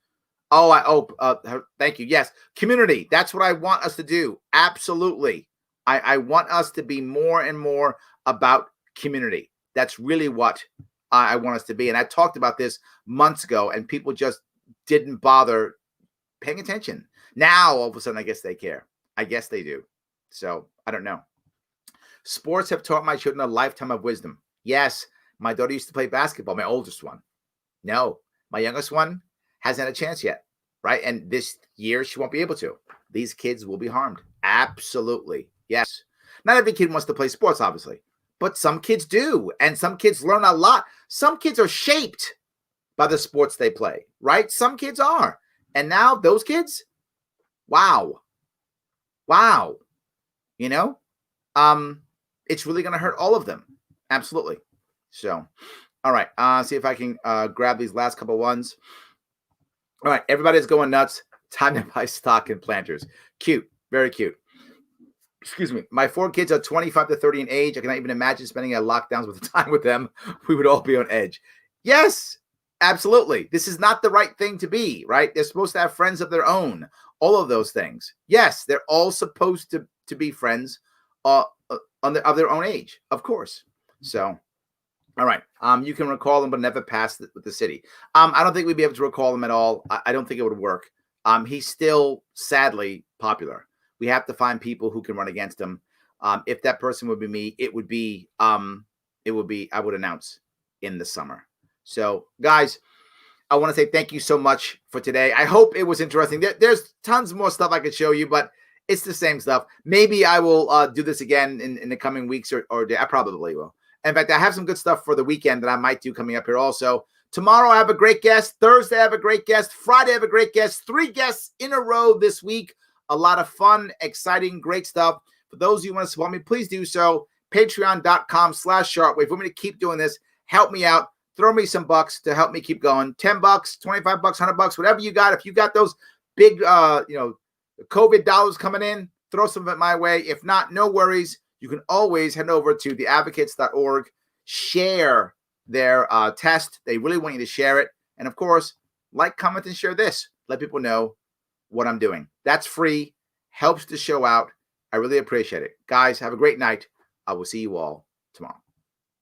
Thank you. Yes, community. That's what I want us to do. Absolutely. I want us to be more and more about community. That's really what I want us to be. And I talked about this months ago, and people just didn't bother paying attention. Now, all of a sudden, I guess they care. I guess they do. So I don't know. Sports have taught my children a lifetime of wisdom. Yes, my daughter used to play basketball, my oldest one. No, my youngest one hasn't had a chance yet, right? And this year, she won't be able to. These kids will be harmed. Absolutely. Yes. Not every kid wants to play sports, obviously, but some kids do. And some kids learn a lot. Some kids are shaped by the sports they play, right? Some kids are. And now those kids, wow. You know, it's really going to hurt all of them. Absolutely. So, all right. See if I can grab these last couple ones. All right. Everybody's going nuts. Time to buy stock in Planters. Cute. Very cute. Excuse me. My 4 kids are 25 to 30 in age. I cannot even imagine spending a lockdowns with time with them. We would all be on edge. Yes, absolutely. This is not the right thing to be, right? They're supposed to have friends of their own. All of those things. Yes, they're all supposed to be friends of their own age, of course. So, all right. You can recall him, but never pass with the city. I don't think we'd be able to recall him at all. I don't think it would work. He's still sadly popular. We have to find people who can run against him. If that person would be me, it would be I would announce in the summer. So, guys, I want to say thank you so much for today. I hope it was interesting. There's tons more stuff I could show you, but it's the same stuff. Maybe I will do this again in the coming weeks or I probably will. In fact, I have some good stuff for the weekend that I might do coming up here also. Tomorrow, I have a great guest. Thursday, I have a great guest. Friday, I have a great guest. 3 guests in a row this week. A lot of fun, exciting, great stuff. For those of you who want to support me, please do so. Patreon.com/Sharpe Way. If you want me to keep doing this, help me out. Throw me some bucks to help me keep going. $10, $25, $100, whatever you got. If you got those big, COVID dollars coming in, throw some of it my way. If not, no worries. You can always head over to theadvocates.org, share their test. They really want you to share it. And of course, like, comment, and share this. Let people know what I'm doing. That's free. Helps the show out. I really appreciate it. Guys, have a great night. I will see you all tomorrow.